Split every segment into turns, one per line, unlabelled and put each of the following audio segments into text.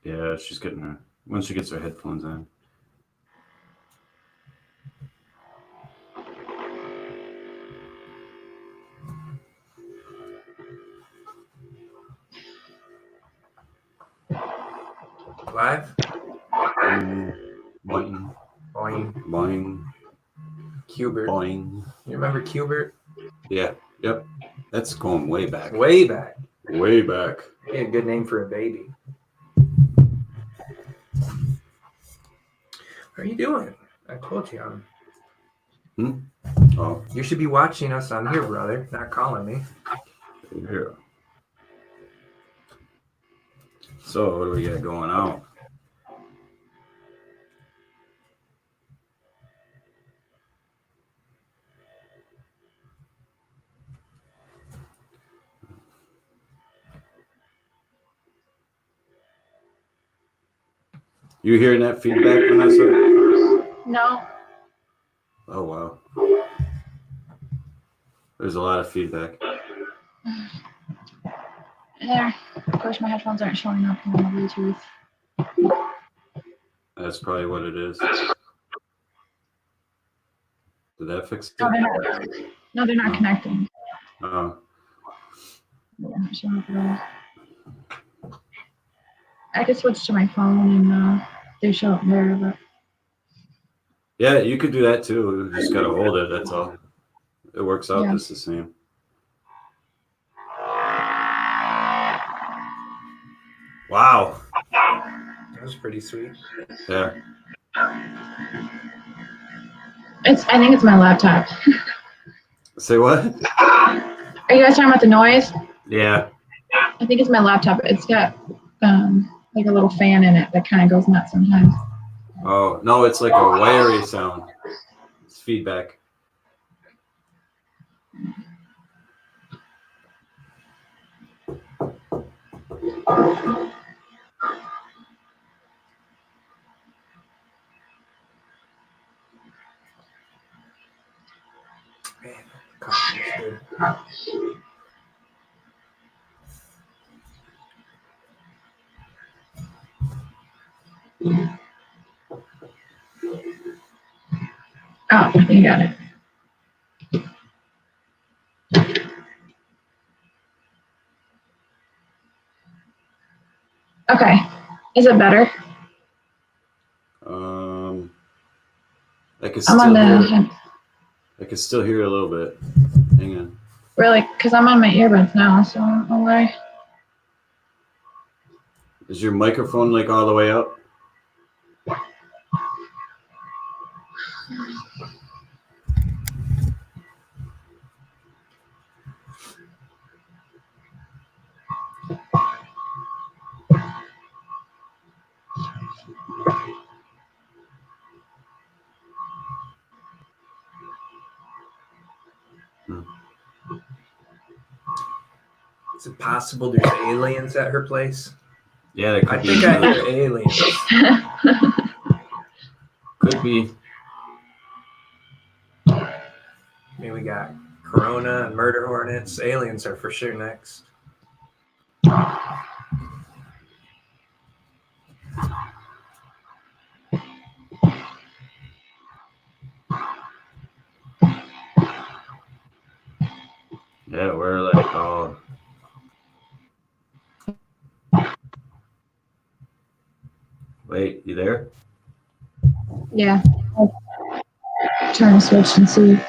Yeah, she's getting her once she gets her headphones on.
Live?
Boing.
Boing.
Boing.
Cubert.
Boing.
You remember Cubert?
Yeah. Yep. That's going way back.
Way back.
Way back.
He had a good name for a baby. What are you doing? I told you.
Oh.
You should be watching us on here, brother, not calling me.
Here. So, what do we got going on? You hearing that feedback, Vanessa?
No.
Oh, wow. There's a lot of feedback.
There. Of course, my headphones aren't showing up on the Bluetooth.
That's probably what it is. Did that fix it?
No, they're not connecting.
Oh.
They're not showing up at all. I could switch to my phone and they show up there, but
Yeah, you could do that too. You just gotta hold it, that's all. It works out just the same. Wow.
That was pretty sweet.
Yeah.
I think it's my laptop.
Say what?
Are you guys talking about the noise?
Yeah.
I think it's my laptop. It's got like a little fan in it that kind of goes nuts sometimes.
Oh, no, it's like a wiry sound. It's feedback.
Man, coffee is good.
Oh, you got it. Okay. Is it better?
I can still hear. I can still hear a little bit. Hang on.
Really? Because I'm on my earbuds now, so I don't know why.
Is your microphone like all the way up?
Is it possible there's aliens at her place?
Yeah, there could
I
be.
think I hear aliens.
Could be.
I mean, we got Corona and murder hornets. Aliens are for sure next.
Yeah, we're like all. Wait, you there?
Yeah. I'll turn the switch and see.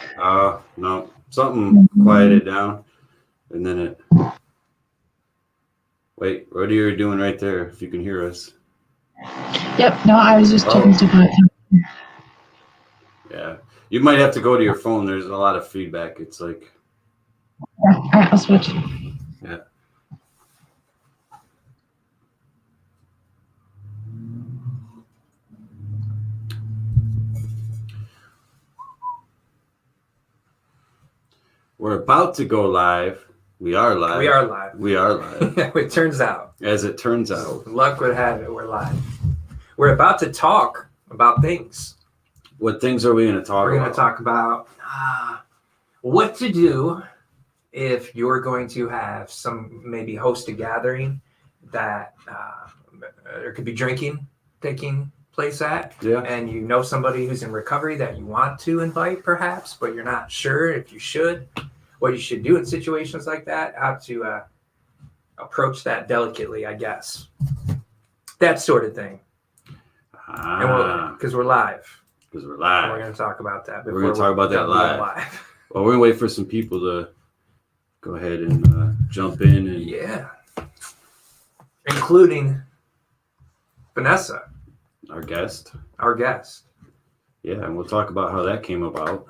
No. Something quieted down. And then it. Wait, what are you doing right there? If you can hear us.
Yep. No, I was just checking stuff out.
Yeah. You might have to go to your phone. There's a lot of feedback. It's like.
Yeah. All right, I'll switch.
Yeah. We're about to go live. We are live.
We are live.
We are live.
It turns out.
As it turns out.
Luck would have it, we're live. We're about to talk about things.
What things are we going to talk about?
We're going to talk about what to do if you're going to have maybe host a gathering that there could be drinking taking place at,
Yeah.
and you know somebody who's in recovery that you want to invite perhaps, but you're not sure if you should, what you should do in situations like that, how to approach that delicately, I guess. That sort of thing. And because we're live.
Because we're
And
live.
we're going to talk about that.
We're going to talk about that live. Well, we're going to wait for some people to go ahead and jump in. And
Yeah. Including Vanessa.
Our guest.
Yeah,
and we'll talk about how that came about.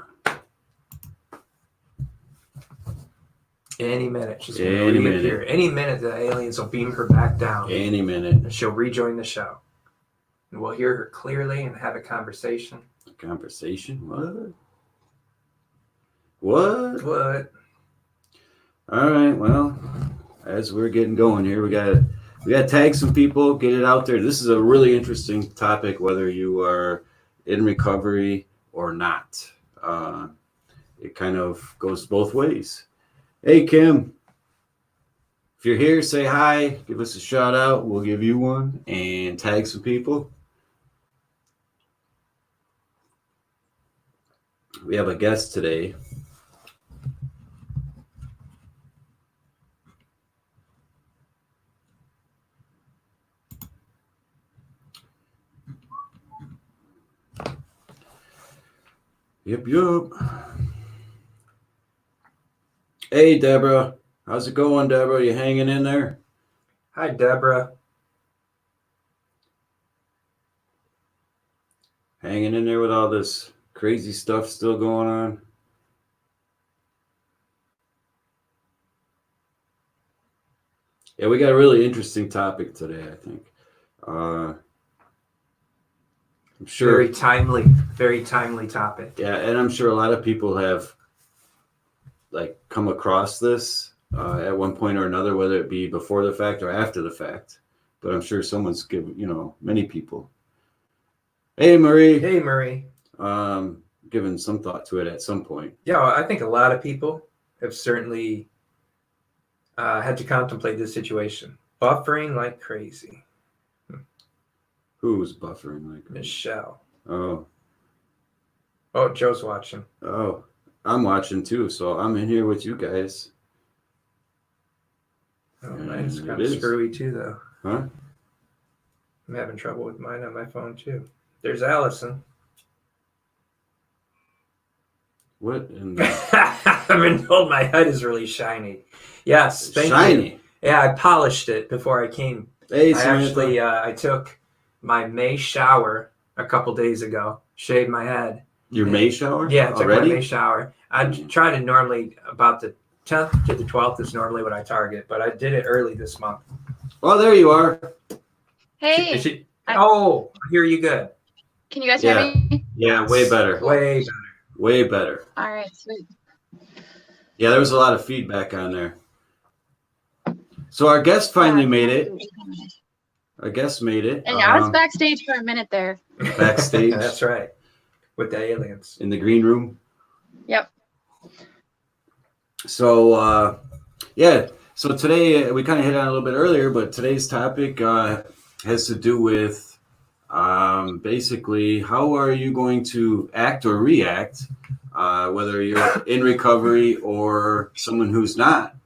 Any minute. She's going to reappear. Any minute the aliens will beam her back down.
Any minute.
And she'll rejoin the show. And we'll hear her clearly and have a conversation.
A conversation? What? All right, well, as we're getting going here, we got to tag some people, get it out there. This is a really interesting topic, whether you are in recovery or not. It kind of goes both ways. Hey, Kim, if you're here, say hi, give us a shout out. We'll give you one and tag some people. We have a guest today. Yep. Hey, Deborah. How's it going, Deborah? You hanging in there?
Hi, Deborah.
Hanging in there with all this crazy stuff still going on? Yeah, we got a really interesting topic today, I think. I'm sure.
Very timely topic.
Yeah, and I'm sure a lot of people have come across this at one point or another, whether it be before the fact or after the fact. But I'm sure someone's many people. Hey, Marie.
Hey, Marie.
Given some thought to it at some point.
Yeah, I think a lot of people have certainly had to contemplate this situation. Buffering like crazy.
Who's buffering like crazy?
Michelle.
Oh,
Joe's watching.
Oh, I'm watching too, so I'm in here with you guys.
Oh, mine's kind of screwy too, though.
Huh?
I'm having trouble with mine on my phone too. There's Allison.
What in the...
I've been told my HUD is really shiny. Yes, thank you. Yeah, I polished it before I came.
Hey,
I took my May shower a couple days ago. Shaved my head.
Your May shower?
Yeah, I took
already?
my May shower. I try to normally about the 10th to the 12th is normally what I target, but I did it early this month.
Well, there you are.
Hey.
I hear you good.
Can you guys hear me?
Yeah, way better. Way better.
All right, sweet.
Yeah, there was a lot of feedback on there. So our guest finally made it. Our guest made it.
And I was backstage for a minute there.
Backstage.
That's right. With the aliens.
In the green room.
Yep.
So, So today, we kind of hit on it a little bit earlier, but today's topic has to do with basically how are you going to act or react, whether you're in recovery or someone who's not,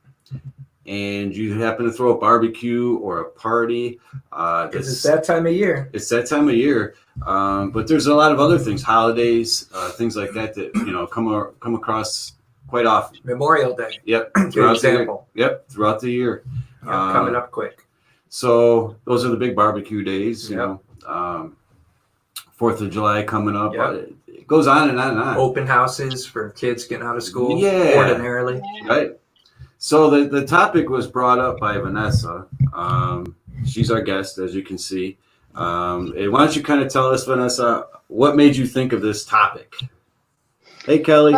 and you happen to throw a barbecue or a party.
Because it's that time of year.
It's that time of year. But there's a lot of other things, holidays, things like that come across quite often.
Memorial Day.
Yep.
Good example.
Throughout the year.
Coming up quick.
So those are the big barbecue days, you
Yep.
know. 4th of July coming up.
Yep.
It goes on and on and on.
Open houses for kids getting out of school.
Yeah.
Ordinarily.
Right. So the topic was brought up by Vanessa. She's our guest, as you can see. And why don't you kind of tell us, Vanessa, what made you think of this topic? Hey, Kelly.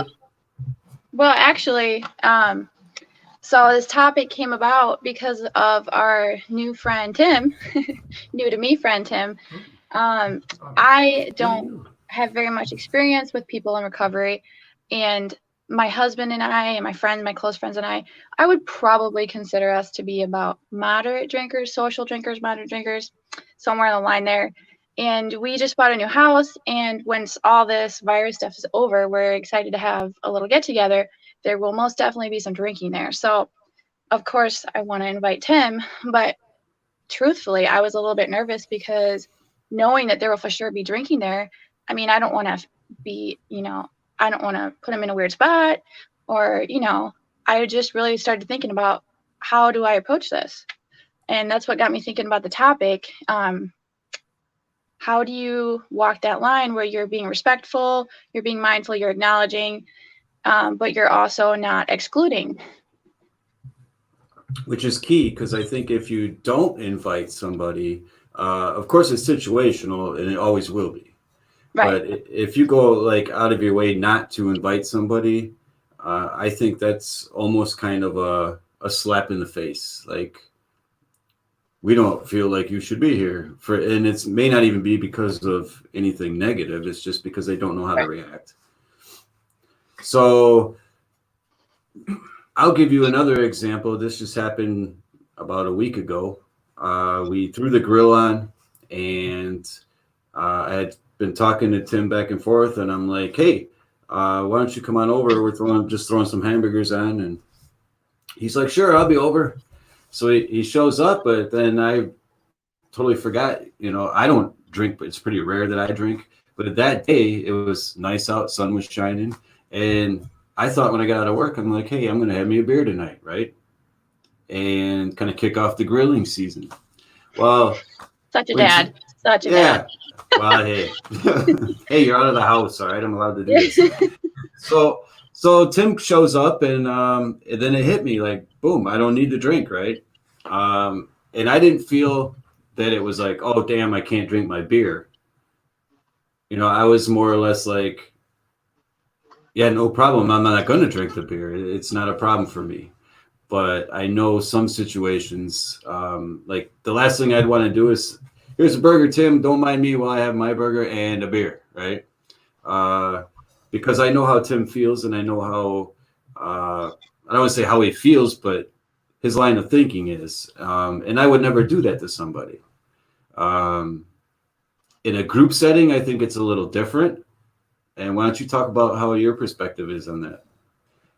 Well, actually, so this topic came about because of our new friend, Tim, new to me friend, Tim. I don't have very much experience with people in recovery, and my husband and I and my friends, my close friends and I would probably consider us to be about moderate drinkers, social drinkers, moderate drinkers, somewhere on the line there. And we just bought a new house. And once all this virus stuff is over, we're excited to have a little get together. There will most definitely be some drinking there. So, of course, I want to invite Tim. But truthfully, I was a little bit nervous because knowing that there will for sure be drinking there, I mean, I don't want to be, I don't want to put him in a weird spot or, I just really started thinking about how do I approach this? And that's what got me thinking about the topic. How do you walk that line where you're being respectful, you're being mindful, you're acknowledging, but you're also not excluding?
Which is key, because I think if you don't invite somebody, of course it's situational and it always will be.
Right.
But if you go like out of your way not to invite somebody, I think that's almost kind of a slap in the face. Like, we don't feel like you should be here and it may not even be because of anything negative. It's just because they don't know how to react. So I'll give you another example. This just happened about a week ago. We threw the grill on, and I had been talking to Tim back and forth, and I'm like, hey, why don't you come on over? We're just throwing some hamburgers on. And he's like, sure, I'll be over. So he shows up, but then I totally forgot, I don't drink, but it's pretty rare that I drink. But that day, it was nice out, sun was shining. And I thought when I got out of work, I'm like, hey, I'm going to have me a beer tonight, right? And kind of kick off the grilling season. Well,
Such a dad. Dad.
Well, hey, hey, you're out of the house, all right? I'm allowed to do this. So Tim shows up, and then it hit me like, boom, I don't need to drink, right? And I didn't feel that it was like, oh, damn, I can't drink my beer. I was more or less like, yeah, no problem. I'm not going to drink the beer. It's not a problem for me. But I know some situations, like the last thing I'd want to do is, here's a burger, Tim. Don't mind me while I have my burger and a beer, right? Because I know how Tim feels, and I know how, I don't want to say how he feels, but his line of thinking is. And I would never do that to somebody. In a group setting, I think it's a little different. And why don't you talk about how your perspective is on that?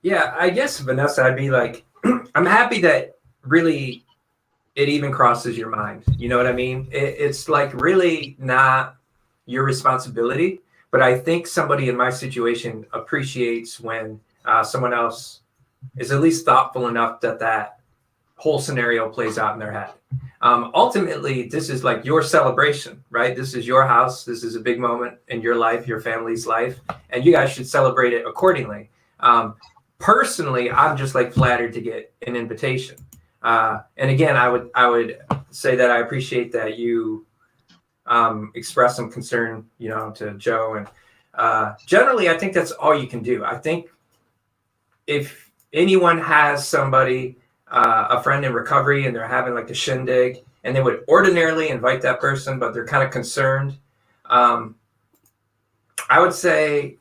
Yeah, I guess, Vanessa, I'd be like, I'm happy that really it even crosses your mind. You know what I mean? It's like really not your responsibility. But I think somebody in my situation appreciates when someone else is at least thoughtful enough that whole scenario plays out in their head. Ultimately, this is like your celebration, right? This is your house. This is a big moment in your life, your family's life, and you guys should celebrate it accordingly. Personally, I'm just like flattered to get an invitation. And again, I would say that I appreciate that you express some concern, to Joe. And generally, I think that's all you can do. I think if anyone has somebody, a friend in recovery, and they're having like a shindig, and they would ordinarily invite that person, but they're kind of concerned, I would say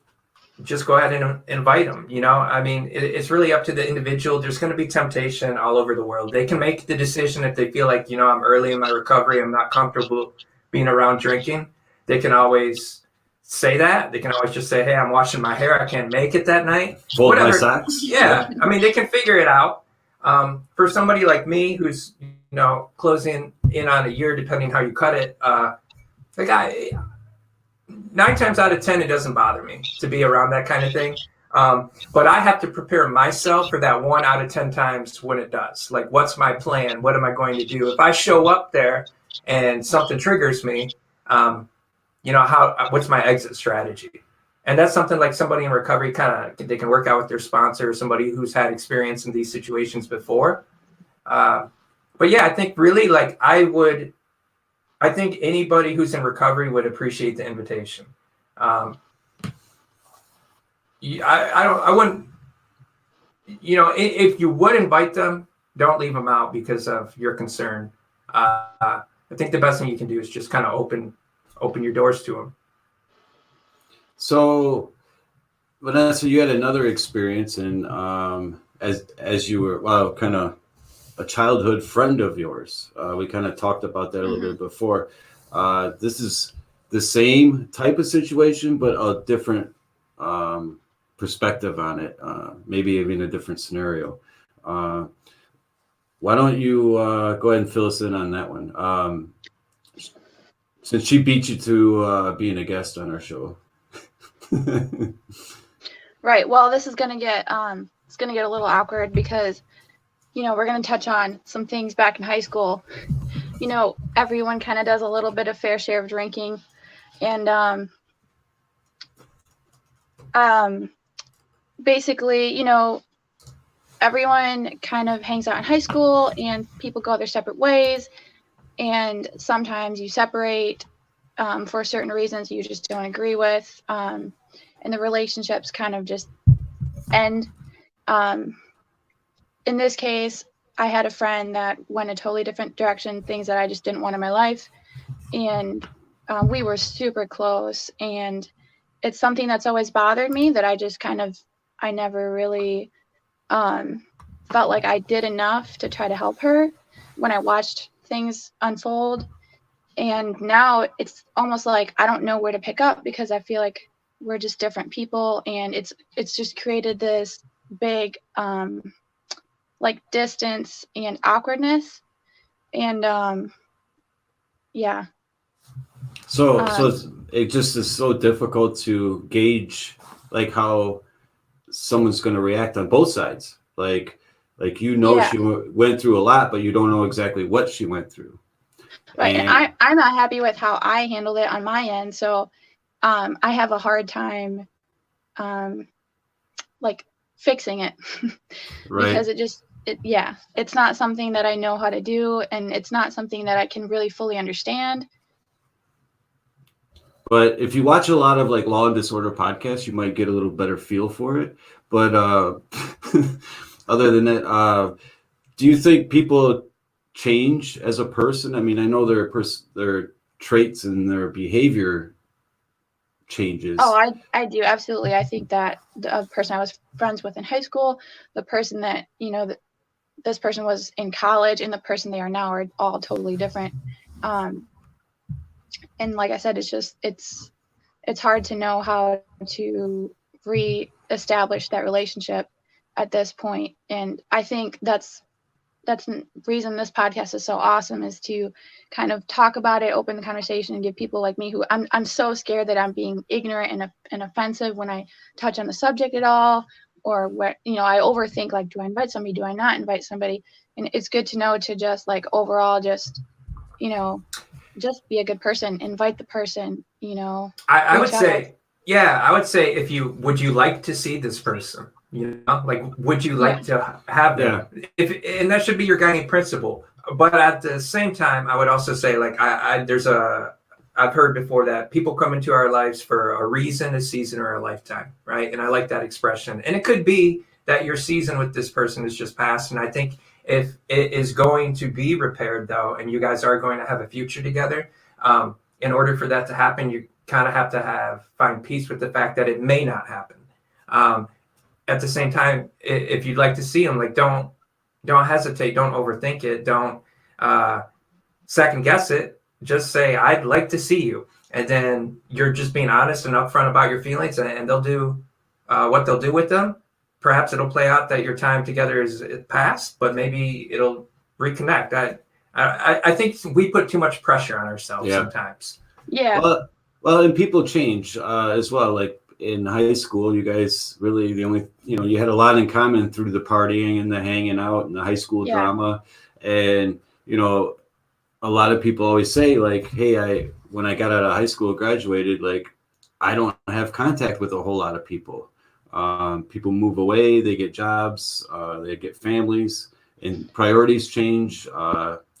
just go ahead and invite them. I mean, it's really up to the individual. There's going to be temptation all over the world. They can make the decision if they feel like, I'm early in my recovery, I'm not comfortable being around drinking. They can always say that. They can always just say, hey, I'm washing my hair, I can't make it that night.
Fold my socks.
Yeah. I mean, they can figure it out. For somebody like me who's, closing in on a year, depending how you cut it, 9 times out of 10, it doesn't bother me to be around that kind of thing. But I have to prepare myself for that 1 out of 10 times when it does. Like, what's my plan? What am I going to do? If I show up there and something triggers me, what's my exit strategy? And that's something like somebody in recovery they can work out with their sponsor, somebody who's had experience in these situations before. But yeah, I think really I think anybody who's in recovery would appreciate the invitation. I wouldn't, if you would invite them, don't leave them out because of your concern. I think the best thing you can do is just kind of open your doors to them.
So Vanessa, you had another experience, and as you were, well, kind of a childhood friend of yours. We kind of talked about that a little
Hmm.
bit before. This is the same type of situation, but a different perspective on it. Maybe even a different scenario. Uh, why don't you go ahead and fill us in on that one? Since she beat you to being a guest on our show.
Right. Well, this is gonna get it's gonna get a little awkward because we're gonna touch on some things back in high school. Everyone kind of does a little bit of fair share of drinking, and um, basically, everyone kind of hangs out in high school, and people go their separate ways, and sometimes you separate for certain reasons you just don't agree with, and the relationships kind of just end. Um, in this case, I had a friend that went a totally different direction, things that I just didn't want in my life. And we were super close. And it's something that's always bothered me that I never really felt like I did enough to try to help her when I watched things unfold. And now it's almost like I don't know where to pick up because I feel like we're just different people. And it's just created this big like distance and awkwardness, and yeah.
So it just is so difficult to gauge like how someone's going to react on both sides.
Yeah,
She went through a lot, but you don't know exactly what she went through.
right. And
And
I'm not happy with how I handled it on my end, so I have a hard time um like fixing it
right.
because it's not something that I know how to do, and it's not something that I can really fully understand.
But if you watch a lot of like Law and Disorder podcasts, you might get a little better feel for it. But other than that, do you think people change as a person? I mean, I know their traits and their behavior
Oh,
changes.
I do, absolutely. I think that the person I was friends with in high school, the person that this person was in college, and the person they are now are all totally different. Um, and like I said, it's hard to know how to re-establish that relationship at this point. And I think that's the reason this podcast is so awesome, is to kind of talk about it, open the conversation, and give people like me who I'm so scared that I'm being ignorant and offensive when I touch on the subject at all, or what I overthink, like, do I invite somebody, do I not invite somebody? And it's good to know to just like overall you know just be a good person, invite the person,
I would
reach out.
say, yeah, I would say if you would you like to see this person? Like would you
Yeah.
like to have
Yeah.
them? If and that should be your guiding principle. But at the same time, I would also say like I've heard before that people come into our lives for a reason, a season, or a lifetime, right? And I like that expression. And it could be that your season with this person is just past. And I think if it is going to be repaired though, and you guys are going to have a future together, in order for that to happen, you kind of have to find peace with the fact that it may not happen. Um, at the same time, if you'd like to see them, like don't hesitate, don't overthink it, don't uh, second guess it. Just say, "I'd like to see you," and then you're just being honest and upfront about your feelings, and they'll do what they'll do with them. Perhaps it'll play out that your time together is past, but maybe it'll reconnect. I think we put too much pressure on ourselves
Yeah.
sometimes.
Yeah.
Well, and people change as well. Like in high school, you guys really the only you had a lot in common through the partying and the hanging out and the high school
Yeah.
drama, and a lot of people always say like, hey, when I got out of high school, graduated, like I don't have contact with a whole lot of people. People move away, they get jobs, they get families, and priorities change.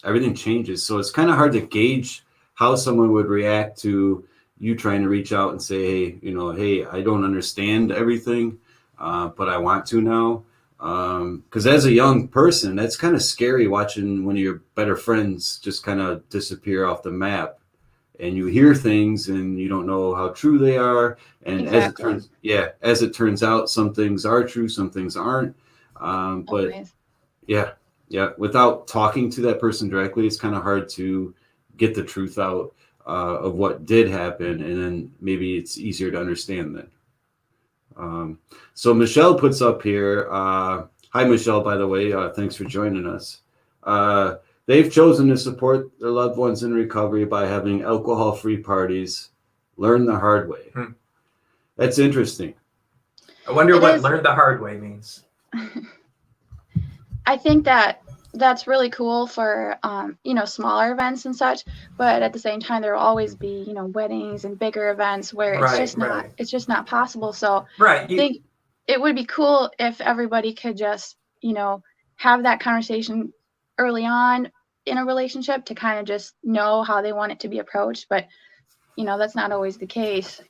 Everything changes, so it's kind of hard to gauge how someone would react to you trying to reach out and say, hey, hey, I don't understand everything, but I want to now. Because as a young person, that's kind of scary watching one of your better friends just kind of disappear off the map. and you hear things and you don't know how true they are. And
Exactly.
as it turns out, some things are true, some things aren't. But
Always.
yeah, without talking to that person directly, it's kind of hard to get the truth out of what did happen, and then maybe it's easier to understand then. So Michelle puts up here, hi Michelle, by the way, thanks for joining us. They've chosen to support their loved ones in recovery by having alcohol-free parties, learn the hard way. That's interesting.
I wonder
It
what
is.
learn the hard way means.
I think that that's really cool for smaller events and such, but at the same time there will always be weddings and bigger events where it's just not possible. So
Right.
I think it would be cool if everybody could just have that conversation early on in a relationship to kind of just know how they want it to be approached, but that's not always the case.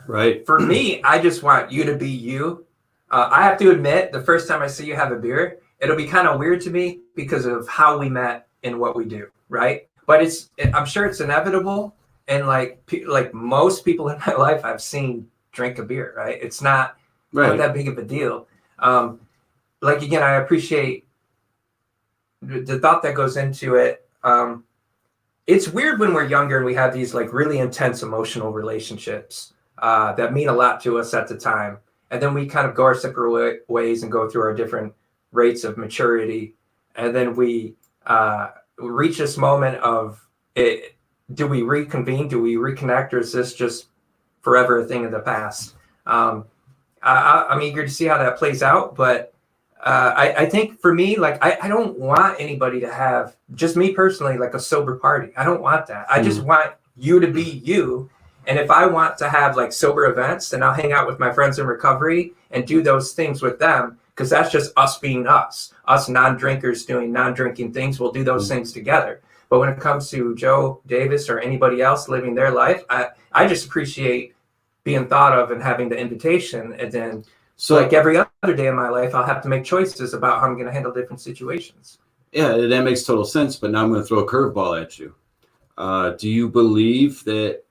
Right.
For me, I just want you to be you. I have to admit, the first time I see you have a beer, it'll be kind of weird to me because of how we met and what we do, right? But I'm sure it's inevitable. And like most people in my life I've seen drink a beer, right? It's not that big of a deal. Again, I appreciate the thought that goes into it. It's weird when we're younger and we have these like really intense emotional relationships that mean a lot to us at the time. And then we kind of go our separate ways and go through our different rates of maturity. And then we reach this moment of it. Do we reconvene? Do we reconnect? Or is this just forever a thing of the past? I'm eager to see how that plays out. But I think for me, like, I don't want anybody to have, just me personally, like a sober party. I don't want that. I just want you to be you. And if I want to have like sober events, then I'll hang out with my friends in recovery and do those things with them, because that's just us being us non-drinkers doing non-drinking things. We'll do those things together. But when it comes to Joe Davis or anybody else living their life, I just appreciate being thought of and having the invitation. And then like every other day in my life, I'll have to make choices about how I'm going to handle different situations.
Yeah, that makes total sense. But now I'm going to throw a curveball at you. Do you believe that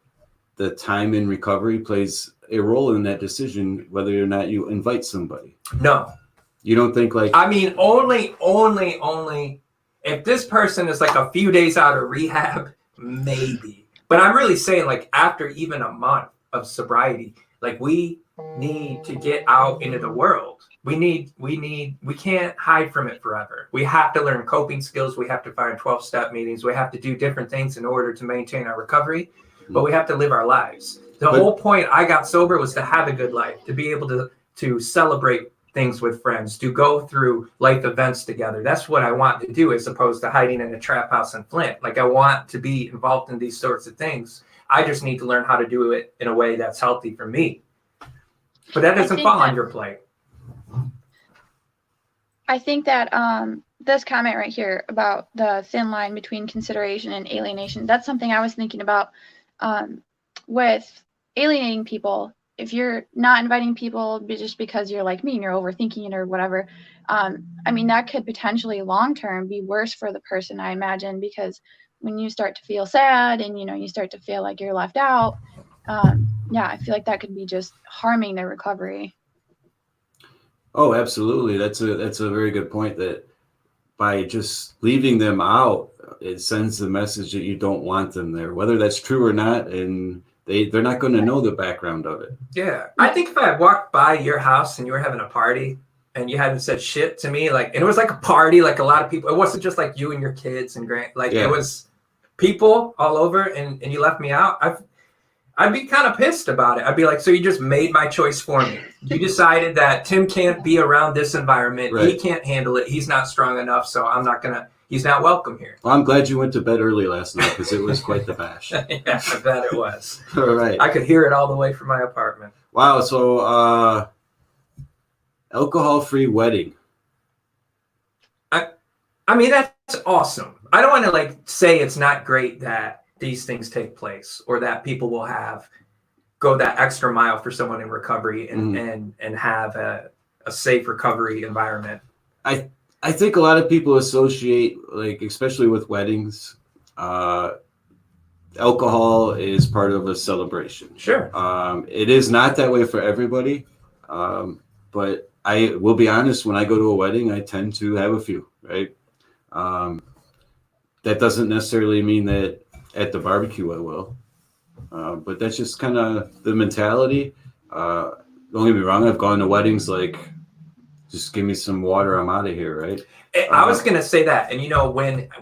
the time in recovery plays a role in that decision, whether or not you invite somebody?
No.
You don't think like...
I mean, only if this person is like a few days out of rehab, maybe. But I'm really saying like after even a month of sobriety, like we need to get out into the world. We can't hide from it forever. We have to learn coping skills. We have to find 12-step meetings. We have to do different things in order to maintain our recovery, but we have to live our lives. The whole point I got sober was to have a good life, to be able to celebrate things with friends, to go through life events together. That's what I want to do, as opposed to hiding in a trap house in Flint. Like, I want to be involved in these sorts of things. I just need to learn how to do it in a way that's healthy for me. But that doesn't fall on your plate.
I think that this comment right here about the thin line between consideration and alienation, that's something I was thinking about with alienating people. If you're not inviting people just because you're like me and you're overthinking it or whatever, I mean, that could potentially long-term be worse for the person, I imagine, because when you start to feel sad and, you start to feel like you're left out, I feel like that could be just harming their recovery.
Oh, absolutely. That's a very good point, that by just leaving them out, it sends the message that you don't want them there, whether that's true or not. And they're not going to know the background of it.
Yeah. I think if I had walked by your house and you were having a party and you hadn't said shit to me, like, and it was like a party, like a lot of people, it wasn't just like you and your kids and it was people all over, and you left me out, I'd be kind of pissed about it. I'd be like, so you just made my choice for me. You decided that Tim can't be around this environment. Right. He can't handle it. He's not strong enough. So he's not welcome here.
Well, I'm glad you went to bed early last night, because it was quite the bash.
Yeah, I bet it was.
All right.
I could hear it all the way from my apartment.
Wow. So alcohol-free wedding.
I mean, that's awesome. I don't want to like say it's not great that these things take place, or that people will go that extra mile for someone in recovery and have a safe recovery environment.
I think a lot of people associate, like, especially with weddings, alcohol is part of a celebration.
Sure.
It is not that way for everybody, but I will be honest. When I go to a wedding, I tend to have a few. Right. That doesn't necessarily mean that at the barbecue I will, but that's just kind of the mentality. Don't get me wrong. I've gone to weddings like, just give me some water, I'm out of here, right?
I was gonna say that, and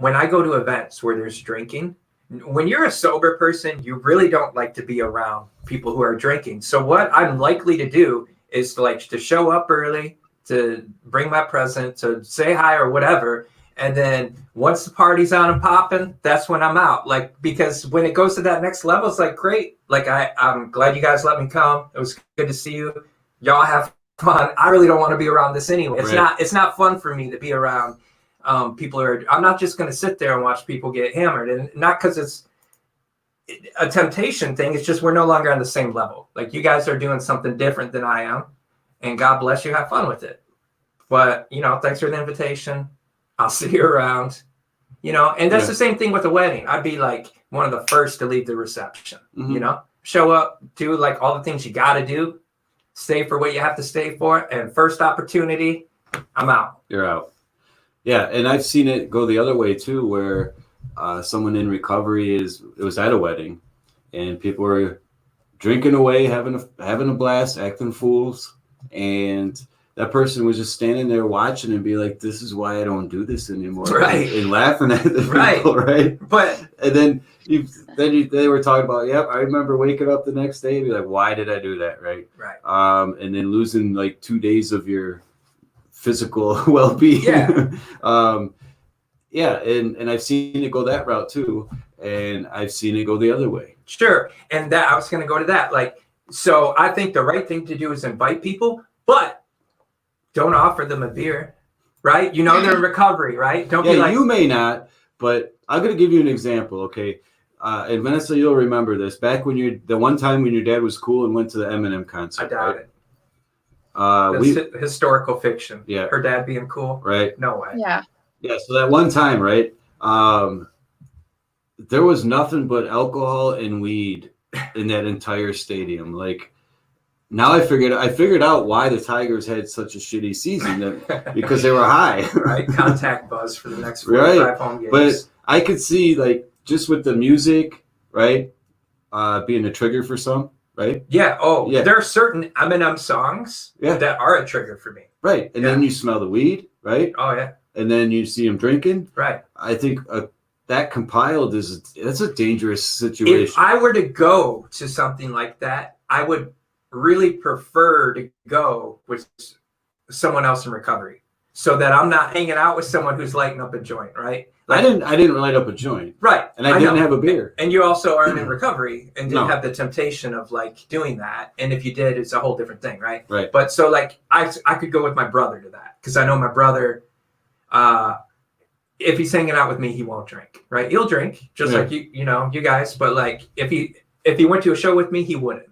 when I go to events where there's drinking, when you're a sober person, you really don't like to be around people who are drinking. So what I'm likely to do is to show up early, to bring my present, to say hi or whatever. And then once the party's on and popping, that's when I'm out. Because when it goes to that next level, it's great. I'm glad you guys let me come. It was good to see you. Y'all have fun. I really don't want to be around this anyway. It's not fun for me to be around people I'm not just going to sit there and watch people get hammered. And not because it's a temptation thing. It's just we're no longer on the same level. You guys are doing something different than I am. And God bless you. Have fun with it. But, thanks for the invitation. I'll see you around, and that's the same thing with a wedding. I'd be one of the first to leave the reception, show up, do all the things you got to do, stay for what you have to stay for. And first opportunity, I'm out.
You're out. Yeah. And I've seen it go the other way too, where someone in recovery it was at a wedding and people were drinking away, having a blast, acting fools. And that person was just standing there watching and be like, this is why I don't do this anymore.
Right.
And laughing at the people, right? And then they were talking about, yep, I remember waking up the next day and be like, why did I do that? Right.
Right.
And then losing 2 days of your physical well-being.
Yeah.
And I've seen it go that route too. And I've seen it go the other way.
Sure. And I was going to go to that. So I think the right thing to do is invite people, but don't offer them a beer, right? They're in recovery, right? Don't be
you may not, but I'm going to give you an example, okay? And Vanessa, you'll remember this. Back the one time when your dad was cool and went to the Eminem concert.
I doubt it.
That's
historical fiction.
Yeah.
Her dad being cool.
Right.
No way.
Yeah.
Yeah. So that one time, right? There was nothing but alcohol and weed in that entire stadium. Now I figured out why the Tigers had such a shitty season because they were high.
Right, contact buzz for the next 45 home games.
But I could see just with the music, right, being a trigger for some, right?
Yeah. Oh, yeah. There are certain Eminem songs that are a trigger for me.
Right, and then you smell the weed, right?
Oh yeah.
And then you see him drinking.
Right.
I think that compiled that's a dangerous situation.
If I were to go to something like that, I would really prefer to go with someone else in recovery so that I'm not hanging out with someone who's lighting up a joint, right?
I didn't light up a joint.
Right.
And I didn't have a beer.
And you also aren't in recovery and didn't have the temptation of doing that. And if you did, it's a whole different thing, right?
Right.
But so I could go with my brother to that because I know my brother, if he's hanging out with me, he won't drink, right? He'll drink just like you guys. But if he went to a show with me, he wouldn't.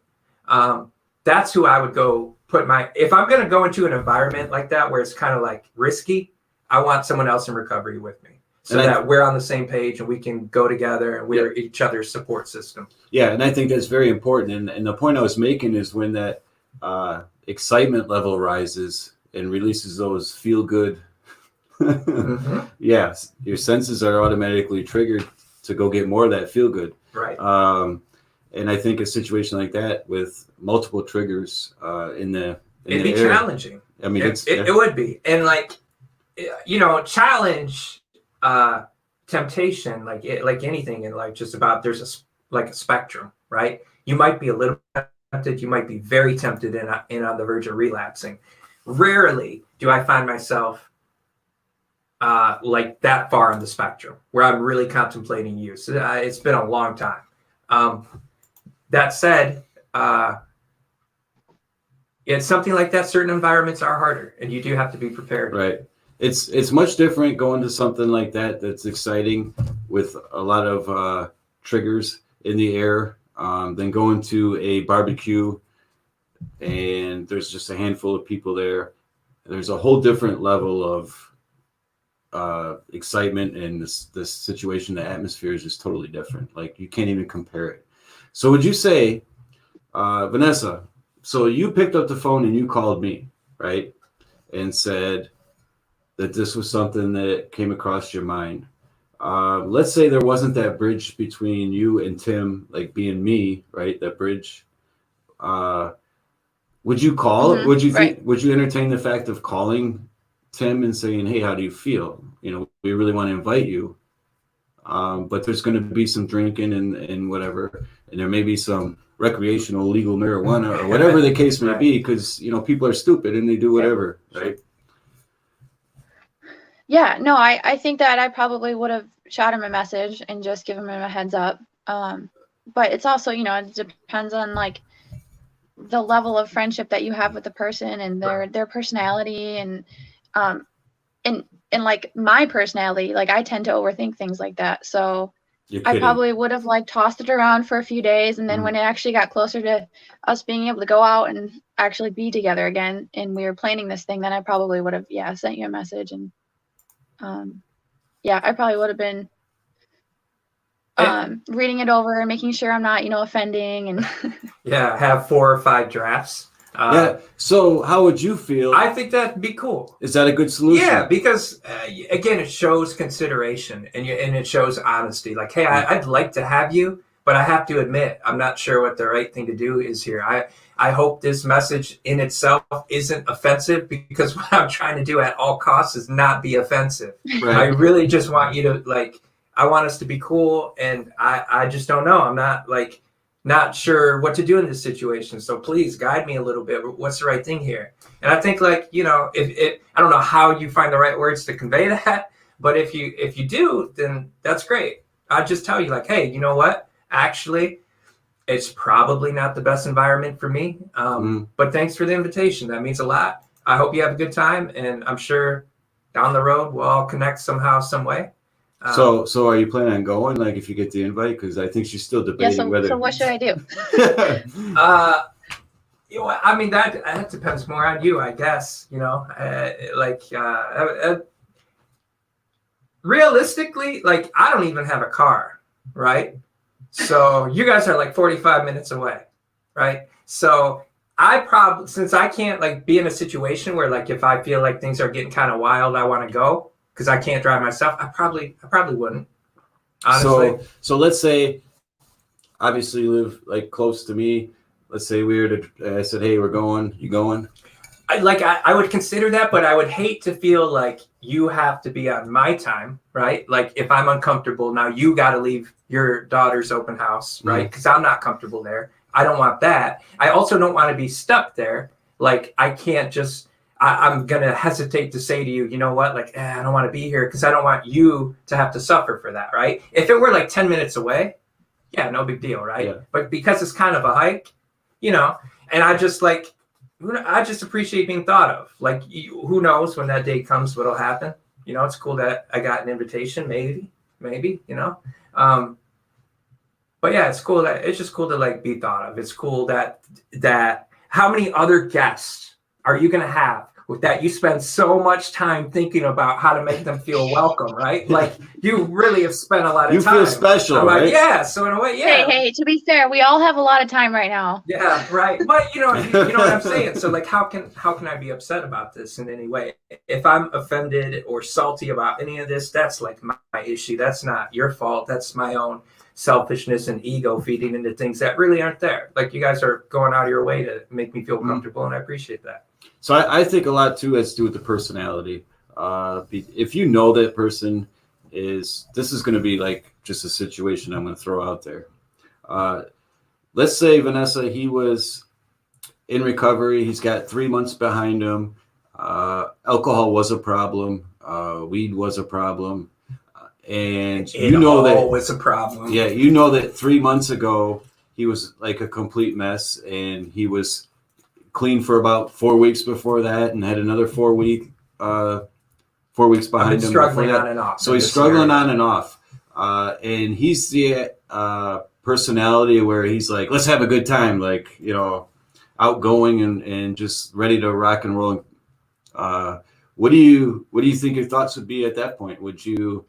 That's who I would go if I'm going to go into an environment like that where it's kind of risky, I want someone else in recovery with me so that we're on the same page and we can go together and we're each other's support system. Yeah.
And I think that's very important. And the point I was making is when that excitement level rises and releases those feel good.
Mm-hmm.
Yeah. Your senses are automatically triggered to go get more of that feel good.
Right.
And I think a situation like that with multiple triggers it'd
be challenging.
I mean,
it would be. And challenge temptation, like anything in life, just about there's a spectrum, right? You might be a little tempted, you might be very tempted and on the verge of relapsing. Rarely do I find myself that far on the spectrum where I'm really contemplating use. It's been a long time. That said, it's something like that. Certain environments are harder, and you do have to be prepared.
Right. It's much different going to something like that that's exciting with a lot of triggers in the air than going to a barbecue and there's just a handful of people there. There's a whole different level excitement and this situation, the atmosphere is just totally different. Like you can't even compare it. So would you say, Vanessa, so you picked up the phone and you called me, right? And said that this was something that came across your mind. Let's say there wasn't that bridge between you and Tim, like being me, right? That bridge. Would you call?
Mhm,
Would you think?
right.
Would you entertain the fact of calling Tim and saying, "Hey, how do you feel? You know, we really want to invite you, but there's going to be some drinking and whatever, and there may be some recreational legal marijuana or whatever the case may
Right.
be, because you know people are stupid and they do whatever, right?"
Yeah, no, I think that I probably would have shot him a message and just given him a heads up. But it's also, it depends on like the level of friendship that you have with the person and their personality um and like my personality, like I tend to overthink things like that. So
You're
I
kidding.
probably would have like tossed it around for a few days, and then when it actually got closer to us being able to go out and actually be together again and we were planning this thing, then I probably would have sent you a message and I probably would have been reading it over and making sure I'm not, offending and
Yeah, have 4 or 5 drafts.
Yeah. So how would you feel?
I think that'd be cool.
Is that a good solution?
Yeah, because again, it shows consideration and it shows honesty. Like, hey, I'd like to have you, but I have to admit, I'm not sure what the right thing to do is here. I hope this message in itself isn't offensive, because what I'm trying to do at all costs is not be offensive.
Right.
I really just want you to I want us to be cool, and I just don't know. I'm not sure what to do in this situation. So please guide me a little bit. What's the right thing here? And I think if I don't know how you find the right words to convey that, but if you do, then that's great. I'd just tell you hey, you know what? Actually, it's probably not the best environment for me. But thanks for the invitation. That means a lot. I hope you have a good time, and I'm sure down the road we'll all connect somehow, some way.
So are you planning on going? Like, if you get the invite, because I think she's still debating whether.
So what should I do?
I mean that depends more on you, I guess. Realistically, I don't even have a car, right? So you guys are 45 minutes away, right? So I probably, since I can't be in a situation where if I feel like things are getting kind of wild, I want to go because I can't drive myself. I probably wouldn't. Honestly.
So let's say, obviously you live close to me. Let's say I said, hey, we're going. You going?
I would consider that, but I would hate to feel like you have to be on my time, right? If I'm uncomfortable, now you got to leave your daughter's open house, right? Because I'm not comfortable there. I don't want that. I also don't want to be stuck there. I can't just, I'm going to hesitate to say to you, you know what? I don't want to be here because I don't want you to have to suffer for that, right? If it were 10 minutes away, yeah, no big deal, right? Yeah. But because it's kind of a hike, and I just appreciate being thought of. Who knows when that day comes, what'll happen? It's cool that I got an invitation, maybe, but yeah, it's cool it's just cool to be thought of. It's cool that how many other guests are you going to have with that you spend so much time thinking about how to make them feel welcome, right? You really have spent a lot of time.
You feel special, right?
Yeah. So in a way, yeah.
Hey, to be fair, we all have a lot of time right now.
Yeah, right. But you know what I'm saying. So how can I be upset about this in any way? If I'm offended or salty about any of this, that's my issue. That's not your fault. That's my own selfishness and ego feeding into things that really aren't there. You guys are going out of your way to make me feel comfortable, and I appreciate that.
So I think a lot too has to do with the personality. If you know that person this is going to be just a situation I'm going to throw out there. Let's say Vanessa, he was in recovery. He's got 3 months behind him. Alcohol was a problem. Weed was a problem. And that
was a problem.
Yeah, you know that 3 months ago he was a complete mess, and he was clean for about 4 weeks before that, and had another 4 weeks behind him.
Struggling on and off.
So he's struggling on and off, and he's the personality where he's let's have a good time, outgoing and just ready to rock and roll. What do you think your thoughts would be at that point? Would you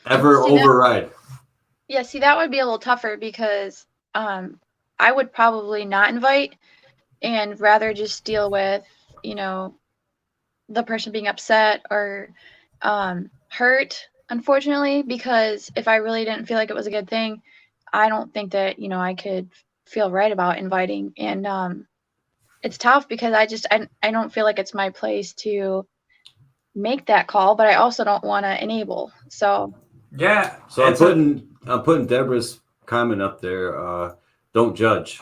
ever
See,
override?
yeah, see, that would be a little tougher because I would probably not invite and rather just deal with, you know, the person being upset or hurt, unfortunately, because if I really didn't feel like it was a good thing, I don't think that, you know, I could feel right about inviting. And it's tough because I don't feel like it's my place to make that call, but I also don't want to enable. So
Yeah.
So I'm putting Deborah's comment up there. Don't judge.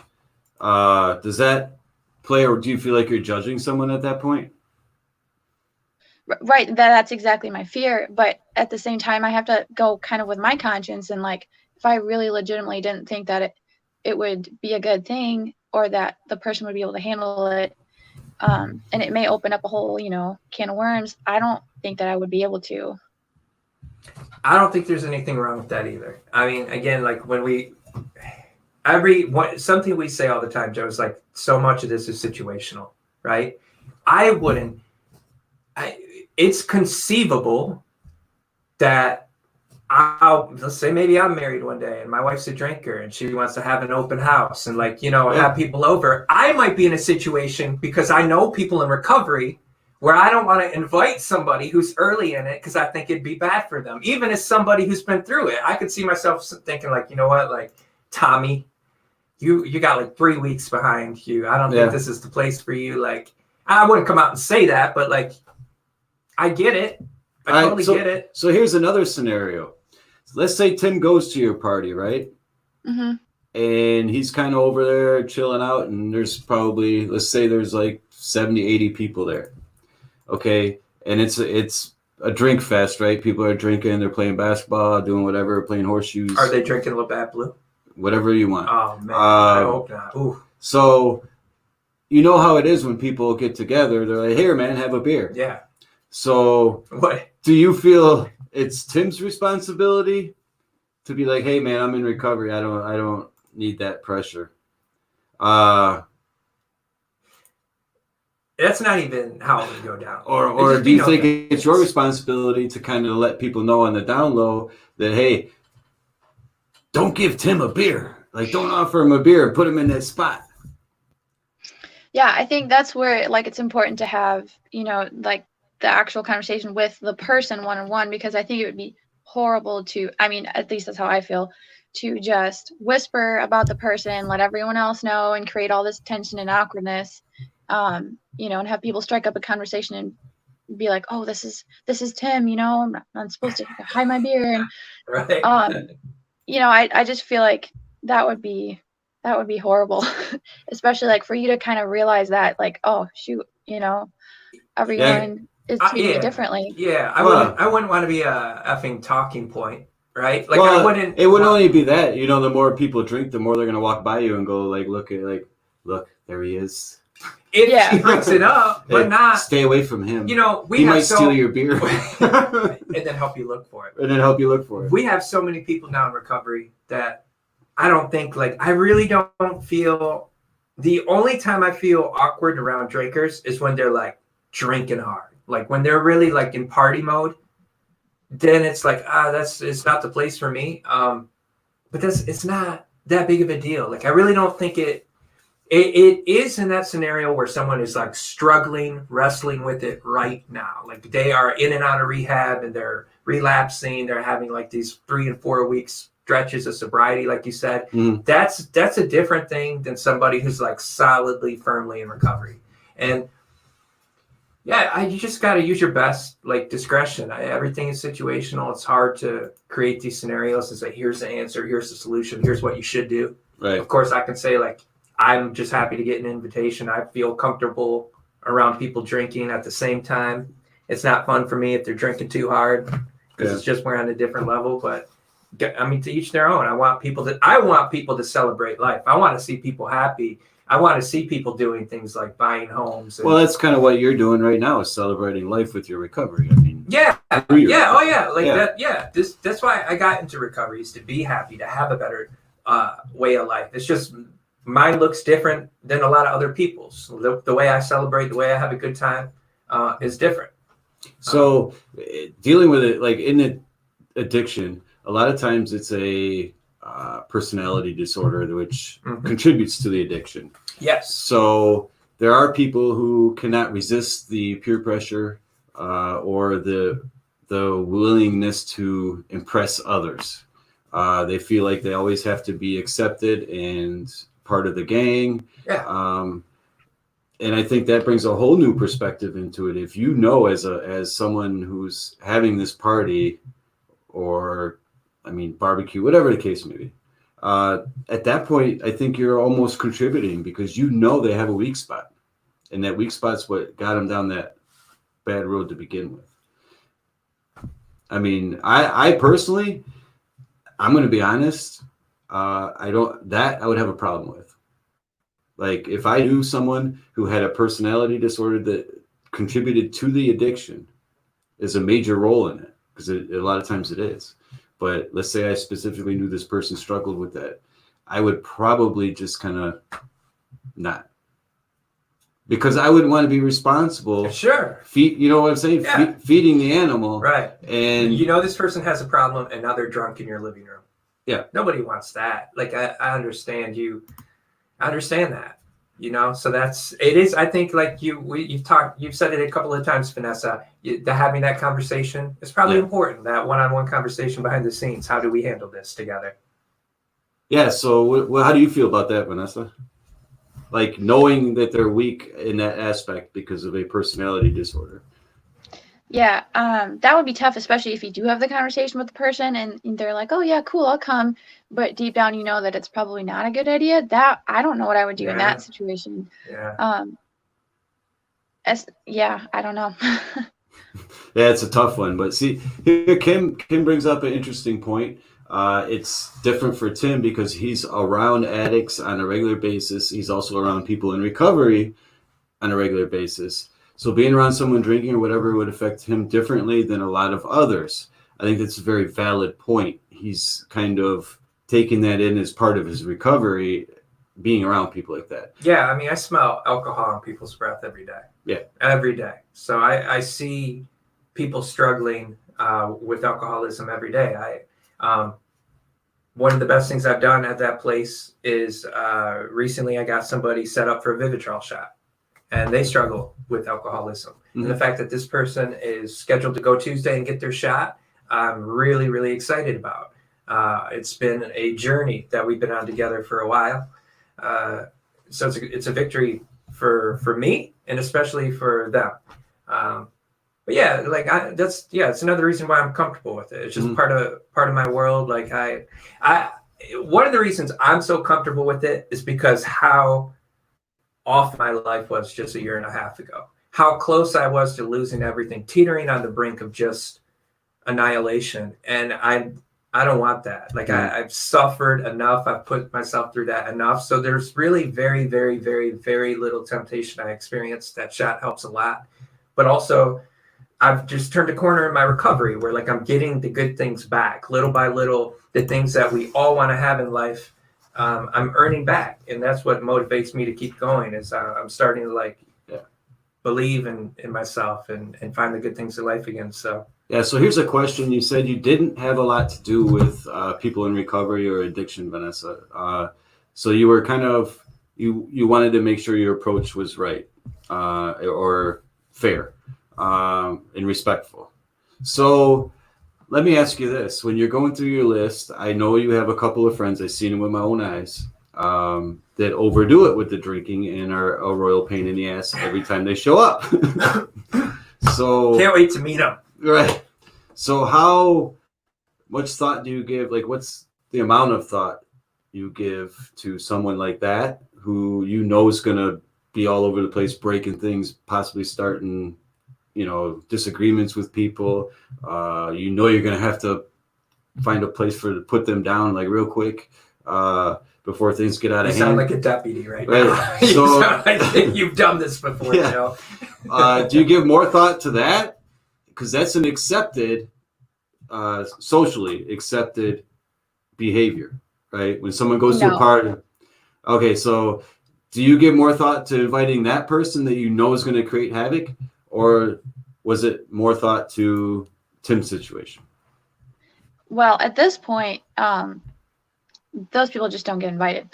Does that play, or do you feel like you're judging someone at that point?
right, that's exactly my fear. But at the same time, I have to go kind of with my conscience and like, if I really legitimately didn't think that it would be a good thing or that the person would be able to handle it, and it may open up a whole, you know, can of worms, I don't think that I would be able to.
I don't think there's anything wrong with that either. I mean, again, like when something we say all the time, Joe, is like so much of this is situational, right? It's conceivable that let's say maybe I'm married one day and my wife's a drinker and she wants to have an open house and like, you know, have people over. I might be in a situation because I know people in recovery where I don't want to invite somebody who's early in it because I think it'd be bad for them. Even as somebody who's been through it, I could see myself thinking like, you know what, like Tommy, you got like 3 weeks behind you. I don't think this is the place for you. Like, I wouldn't come out and say that, but like, I get it. I totally get it.
So here's another scenario. Let's say Tim goes to your party, right?
Mm-hmm.
And he's kind of over there chilling out, and there's probably, let's say there's like 70, 80 people there. Okay. And it's a drink fest, right? People are drinking, they're playing basketball, doing whatever, playing horseshoes.
Are they drinking Labatt Blue?
Whatever you want.
Oh, man. I hope not. Ooh.
So, you know how it is when people get together. They're like, here, man, have a beer.
Yeah.
So,
what
do you feel it's Tim's responsibility to be like, hey, man, I'm in recovery. I don't need that pressure.
That's not even how it would go down.
Or do you think it's your responsibility to kind of let people know on the down low that, hey, don't give Tim a beer. Like, don't offer him a beer. Put him in that spot.
Yeah, I think that's where, like, it's important to have, you know, like, the actual conversation with the person one-on-one, because I think it would be horrible to, I mean, at least that's how I feel, to just whisper about the person, let everyone else know, and create all this tension and awkwardness, you know, and have people strike up a conversation and be like, oh, this is Tim, you know, I'm not supposed to hide my beer. And,
right.
you know, I just feel like that would be horrible, especially like for you to kind of realize that, like, oh shoot, you know, everyone is treating me differently.
Yeah, I wouldn't want to be a effing talking point, right? Like,
well,
I wouldn't.
It would only be that, you know, the more people drink, the more they're gonna walk by you and go like, look, there he is.
If he brings it up, but not
stay away from him.
You know,
he might steal your beer
and then help you look for it. We have so many people now in recovery that I don't think, like, I really don't feel. The only time I feel awkward around drinkers is when they're like drinking hard, like when they're really like in party mode. Then it's like, it's not the place for me. But it's not that big of a deal. Like, I really don't think it is in that scenario where someone is like struggling, wrestling with it right now. Like, they are in and out of rehab and they're relapsing. They're having like these 3 and 4 weeks stretches of sobriety, like you said. That's a different thing than somebody who's like solidly, firmly in recovery. And you just got to use your best like discretion. Everything is situational. It's hard to create these scenarios and say, here's the answer, here's the solution, here's what you should do.
Right.
Of course, I can say, like, I'm just happy to get an invitation. I feel comfortable around people drinking. At the same time, it's not fun for me if they're drinking too hard, because it's just we're on a different level. But I mean, to each their own. I want people to celebrate life. I want to see people happy. I want to see people doing things like buying homes.
Well, that's kind of what you're doing right now, is celebrating life with your recovery. I mean,
that's why I got into recovery, is to be happy, to have a better way of life. It's just mine looks different than a lot of other people's. The way I celebrate, the way I have a good time is different.
So dealing with it, like in the addiction, a lot of times it's a personality disorder which contributes to the addiction.
Yes.
So there are people who cannot resist the peer pressure or the willingness to impress others. They feel like they always have to be accepted and part of the gang.
Yeah.
And I think that brings a whole new perspective into it. If you know, as someone who's having this party, or barbecue, whatever the case may be, at that point, I think you're almost contributing because you know they have a weak spot, and that weak spot's what got them down that bad road to begin with. I personally, I'm going to be honest, I would have a problem with. Like if I knew someone who had a personality disorder that contributed to the addiction, is a major role in it, because a lot of times it is. But let's say I specifically knew this person struggled with that, I would probably just kind of not, because I wouldn't want to be responsible.
Sure.
You know what I'm saying?
Yeah.
Feeding the animal.
Right.
And
you know this person has a problem, and now they're drunk in your living room.
Yeah.
Nobody wants that. Like I understand you. I understand that. So it is. I think like you've said it a couple of times, Vanessa. Having that conversation is probably important. That one-on-one conversation behind the scenes. How do we handle this together?
Yeah. So, how do you feel about that, Vanessa? Like knowing that they're weak in that aspect because of a personality disorder.
Yeah, that would be tough, especially if you do have the conversation with the person and they're like, "Oh yeah, cool, I'll come," but deep down you know that it's probably not a good idea. That I don't know what I would do in that situation.
Yeah.
I don't know.
Yeah, it's a tough one, but see, here Kim brings up an interesting point. It's different for Tim because he's around addicts on a regular basis. He's also around people in recovery on a regular basis. So being around someone drinking or whatever would affect him differently than a lot of others. I think that's a very valid point. He's kind of taking that in as part of his recovery, being around people like that.
Yeah, I smell alcohol on people's breath every day.
Yeah.
Every day. So I see people struggling with alcoholism every day. One of the best things I've done at that place is recently I got somebody set up for a Vivitrol shot. And they struggle with alcoholism. Mm-hmm. And the fact that this person is scheduled to go Tuesday and get their shot, I'm really, really excited about. It's been a journey that we've been on together for a while. So it's a victory for me and especially for them. But yeah, like it's another reason why I'm comfortable with it. It's just part of my world. Like one of the reasons I'm so comfortable with it is because how off my life was just a year and a half ago, how close I was to losing everything, teetering on the brink of just annihilation. And I don't want that. Like I've suffered enough. I've put myself through that enough. So there's really very, very, very, very little temptation I experienced. That shot helps a lot. But also I've just turned a corner in my recovery where like I'm getting the good things back little by little, the things that we all want to have in life. I'm earning back, and that's what motivates me to keep going. Is I'm starting to believe in myself and find the good things in life again. So
So here's a question. You said you didn't have a lot to do with people in recovery or addiction, Vanessa. So you were kind of you wanted to make sure your approach was right or fair and respectful. So let me ask you this. When you're going through your list, I know you have a couple of friends, I've seen them with my own eyes, that overdo it with the drinking and are a royal pain in the ass every time they show up. So
can't wait to meet them.
Right. So how much thought do you give, like what's the amount of thought you give to someone like that who you know is going to be all over the place, breaking things, possibly starting disagreements with people. You're going to have to find a place to put them down like real quick before things get out of hand.
You sound like a deputy right now. So, I think you've done this before, Joe.
Do you give more thought to that? Because that's an accepted, socially accepted behavior, right? When someone goes to a party. Okay, so do you give more thought to inviting that person that you know is going to create havoc? Or was it more thought to Tim's situation?
Well, at this point, those people just don't get invited.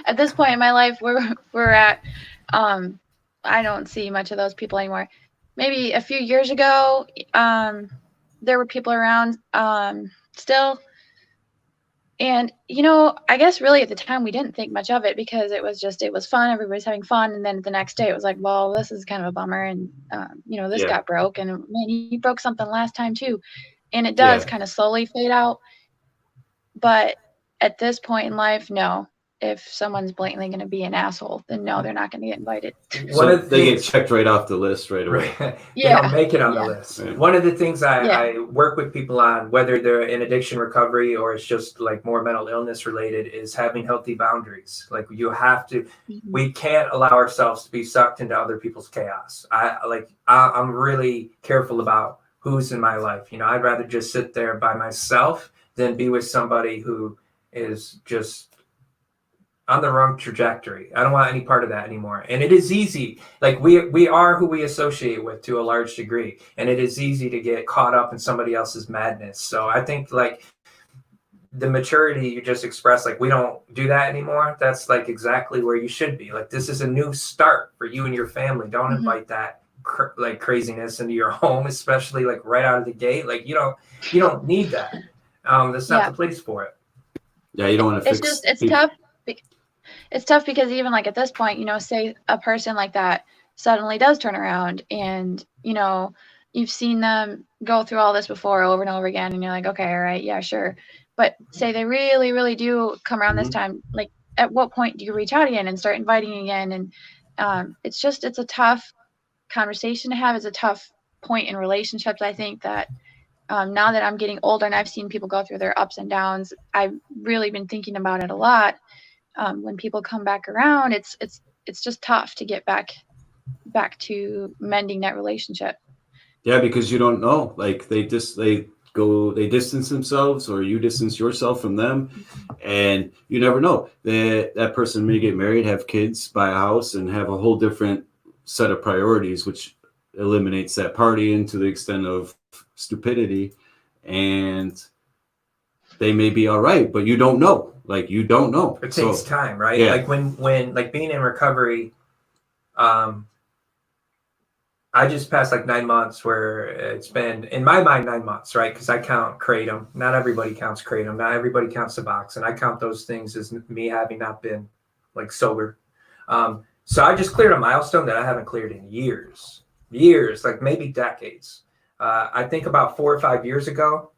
At this point in my life, we're at, I don't see much of those people anymore. Maybe a few years ago, there were people around still. And, I guess really at the time we didn't think much of it because it was fun. Everybody's having fun. And then the next day it was like, well, this is kind of a bummer. And, this got broke. And man, he broke something last time too. And it does kind of slowly fade out. But at this point in life, no. If someone's blatantly going to be an asshole, then no, they're not going to get invited.
So they get checked right off the list right away.
They don't make it on the list. Right. One of the things I work with people on, whether they're in addiction recovery or it's just like more mental illness related, is having healthy boundaries. Like you have to, we can't allow ourselves to be sucked into other people's chaos. I'm really careful about who's in my life. I'd rather just sit there by myself than be with somebody who is just on the wrong trajectory. I don't want any part of that anymore. And it is easy. Like we are who we associate with to a large degree. And it is easy to get caught up in somebody else's madness. So I think like the maturity you just expressed, like we don't do that anymore. That's like exactly where you should be. Like this is a new start for you and your family. Don't invite that like craziness into your home, especially like right out of the gate. Like you don't need that. That's not the place for it.
Yeah, you don't want to fix.
It's tough. It's tough because even like at this point, say a person like that suddenly does turn around and, you've seen them go through all this before over and over again. And you're like, okay, all right, yeah, sure. But say they really, really do come around this time, like at what point do you reach out again and start inviting again? And it's a tough conversation to have. It's a tough point in relationships. I think that now that I'm getting older and I've seen people go through their ups and downs, I've really been thinking about it a lot. When people come back around, it's just tough to get back to mending that relationship.
Yeah, because you don't know. Like they distance themselves, or you distance yourself from them, and you never know. That person may get married, have kids, buy a house, and have a whole different set of priorities, which eliminates that partying to the extent of stupidity, and they may be all right, but you don't know. Like you don't know.
It takes time, right? Yeah. Like when like being in recovery, I just passed like 9 months where it's been in my mind 9 months, right? Because I count kratom. Not everybody counts kratom. Not everybody counts Suboxone. I count those things as me having not been like sober. So I just cleared a milestone that I haven't cleared in years, like maybe decades. I think about 4 or 5 years ago,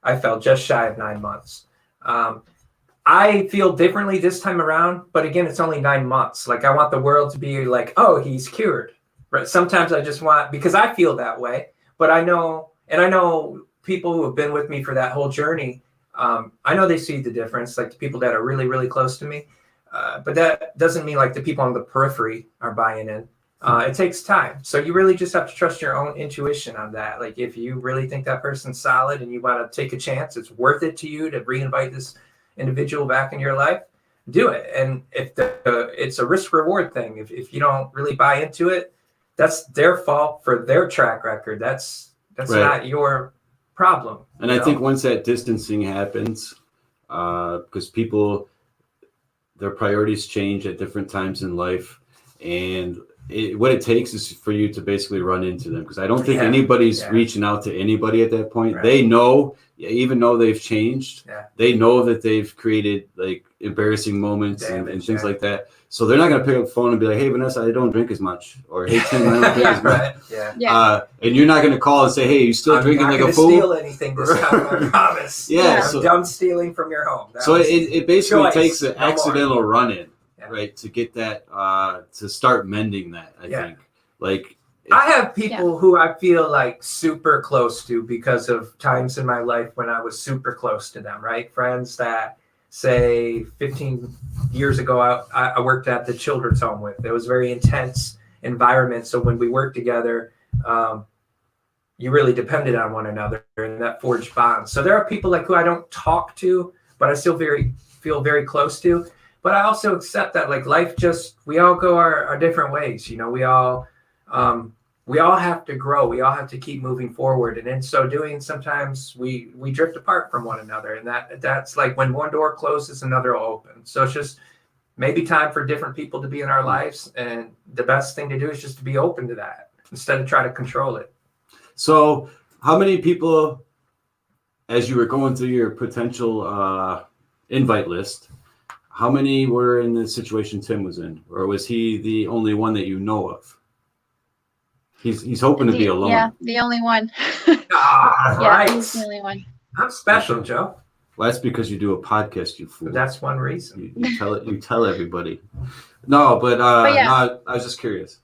I felt just shy of 9 months. I feel differently this time around, but again, it's only 9 months. Like I want the world to be like, oh, he's cured. Right? Sometimes I just want, because I feel that way, but I know people who have been with me for that whole journey. I know they see the difference, like the people that are really, really close to me. But that doesn't mean like the people on the periphery are buying in. It takes time. So you really just have to trust your own intuition on that. Like if you really think that person's solid and you want to take a chance, it's worth it to you to reinvite this individual back in your life, do it. And if it's a risk reward thing, if you don't really buy into it, that's their fault for their track record. That's right. Not your problem.
And I think once that distancing happens, because people, their priorities change at different times in life, and what it takes is for you to basically run into them, because I don't think anybody's reaching out to anybody at that point. Right. They know, even though they've changed, they know that they've created like embarrassing moments and things like that. So they're not going to pick up the phone and be like, hey, Vanessa, I don't drink as much. Or hey, Tim, I don't drink as much. And you're not going to call and say, hey, you still drinking like a fool?
I'm not going to steal anything this time, I promise. I'm done stealing from your home.
So it basically takes an accidental run-in. Right, to get that, to start mending that, I think. Like,
I have people who I feel like super close to because of times in my life when I was super close to them, right? Friends that, say, 15 years ago, I worked at the children's home with. It was a very intense environment. So when we worked together, you really depended on one another, and that forged bonds. So there are people like who I don't talk to, but I still feel very close to. But I also accept that like life we all go our different ways. We all, we all have to grow. We all have to keep moving forward. And in so doing, sometimes we drift apart from one another. And that's like when one door closes, another will open. So it's just maybe time for different people to be in our lives. And the best thing to do is just to be open to that instead of try to control it.
So how many people, as you were going through your potential invite list, how many were in the situation Tim was in? Or was he the only one that you know of? He's hoping to be alone.
Yeah, the only one.
Right.
He's the only one.
I'm special, Joe.
Well, that's because you do a podcast, you fool.
That's one reason.
You tell everybody. No, but
yeah.
no, I was just curious.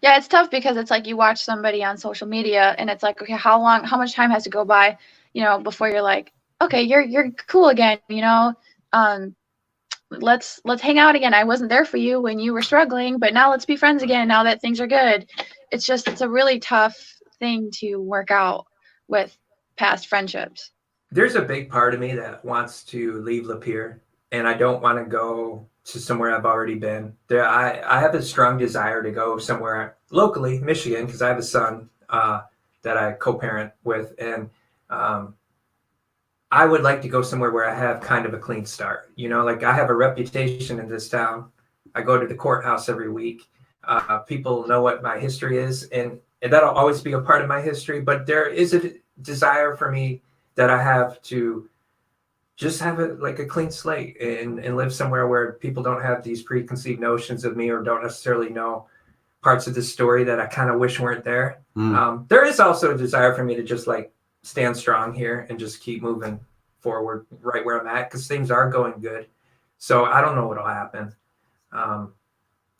Yeah, it's tough because it's like you watch somebody on social media and it's like, okay, how much time has to go by, before you're like, okay, you're cool again, let's hang out again. I wasn't there for you when you were struggling, but now let's be friends again now that things are good. It's a really tough thing to work out with past friendships.
There's a big part of me that wants to leave Lapeer, and I don't want to go to somewhere I've already been. I have a strong desire to go somewhere locally, Michigan, because I have a son that I co-parent with, and I would like to go somewhere where I have kind of a clean start. Like I have a reputation in this town. I go to the courthouse every week. People know what my history is, and that'll always be a part of my history. But there is a desire for me that I have to just have a clean slate and live somewhere where people don't have these preconceived notions of me or don't necessarily know parts of the story that I kind of wish weren't there. There is also a desire for me to just stand strong here and just keep moving forward right where I'm at, because things are going good. So I don't know what'll happen.
I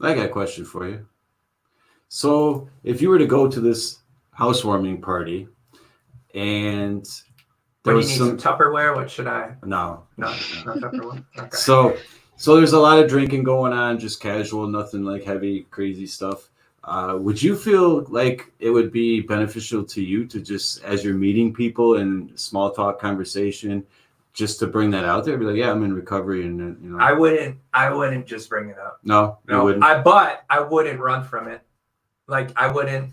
got a question for you. So if you were to go to this housewarming party and
What do you need, some Tupperware? What should I?
No
Tupperware. Okay.
So there's a lot of drinking going on, just casual, nothing like heavy, crazy stuff. Would you feel like it would be beneficial to you to just, as you're meeting people in small talk conversation, just to bring that out there? Be like, yeah, I'm in recovery, and
I wouldn't just bring it up.
No, you wouldn't.
But I wouldn't run from it. Like I wouldn't.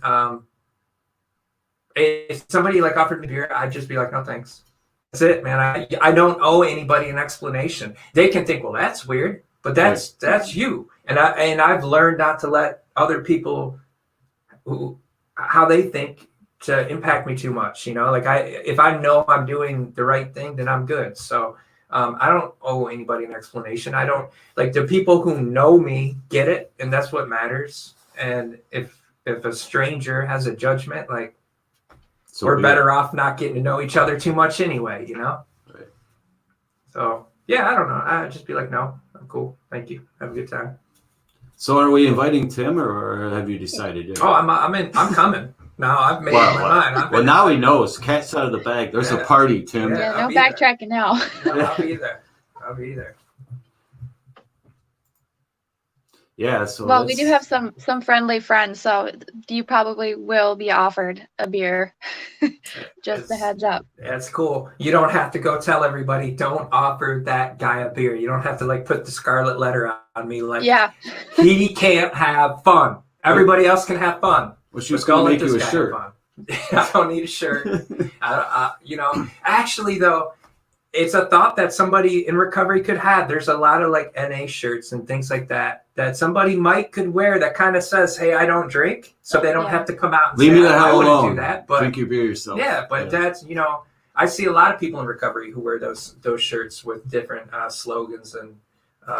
If somebody offered me beer, I'd just be like, no thanks. That's it, man. I don't owe anybody an explanation. They can think, well, that's weird, but that's you. And I've learned not to let other people how they think to impact me too much. If I know I'm doing the right thing, then I'm good. So I don't owe anybody an explanation. I don't the people who know me get it, and that's what matters. And if a stranger has a judgment, so we're better off not getting to know each other too much anyway, Right. So yeah, I don't know. I'd just be like, no, I'm cool. Thank you. Have a good time.
So are we inviting Tim, or have you decided yet?
Oh, I'm coming. No, I've made up my mind.
Well, now he knows. Cat's out of the bag. There's a party, Tim.
Yeah, no backtracking now.
No, I'll be there.
Yeah. So
well, we do have some friendly friends, so you probably will be offered a beer. Just a heads up.
That's cool. You don't have to go tell everybody. Don't offer that guy a beer. You don't have to put the scarlet letter on me.
Yeah. He
can't have fun. Everybody else can have fun.
Well, she was going to make you a shirt.
I don't need a shirt. Actually though, it's a thought that somebody in recovery could have. There's a lot of NA shirts and things like that somebody could wear that kind of says, hey, I don't drink. So they don't have to come out and
leave
say,
me the hell alone.
Do that, but
drink your beer yourself.
Yeah, but that's, I see a lot of people in recovery who wear those shirts with different slogans and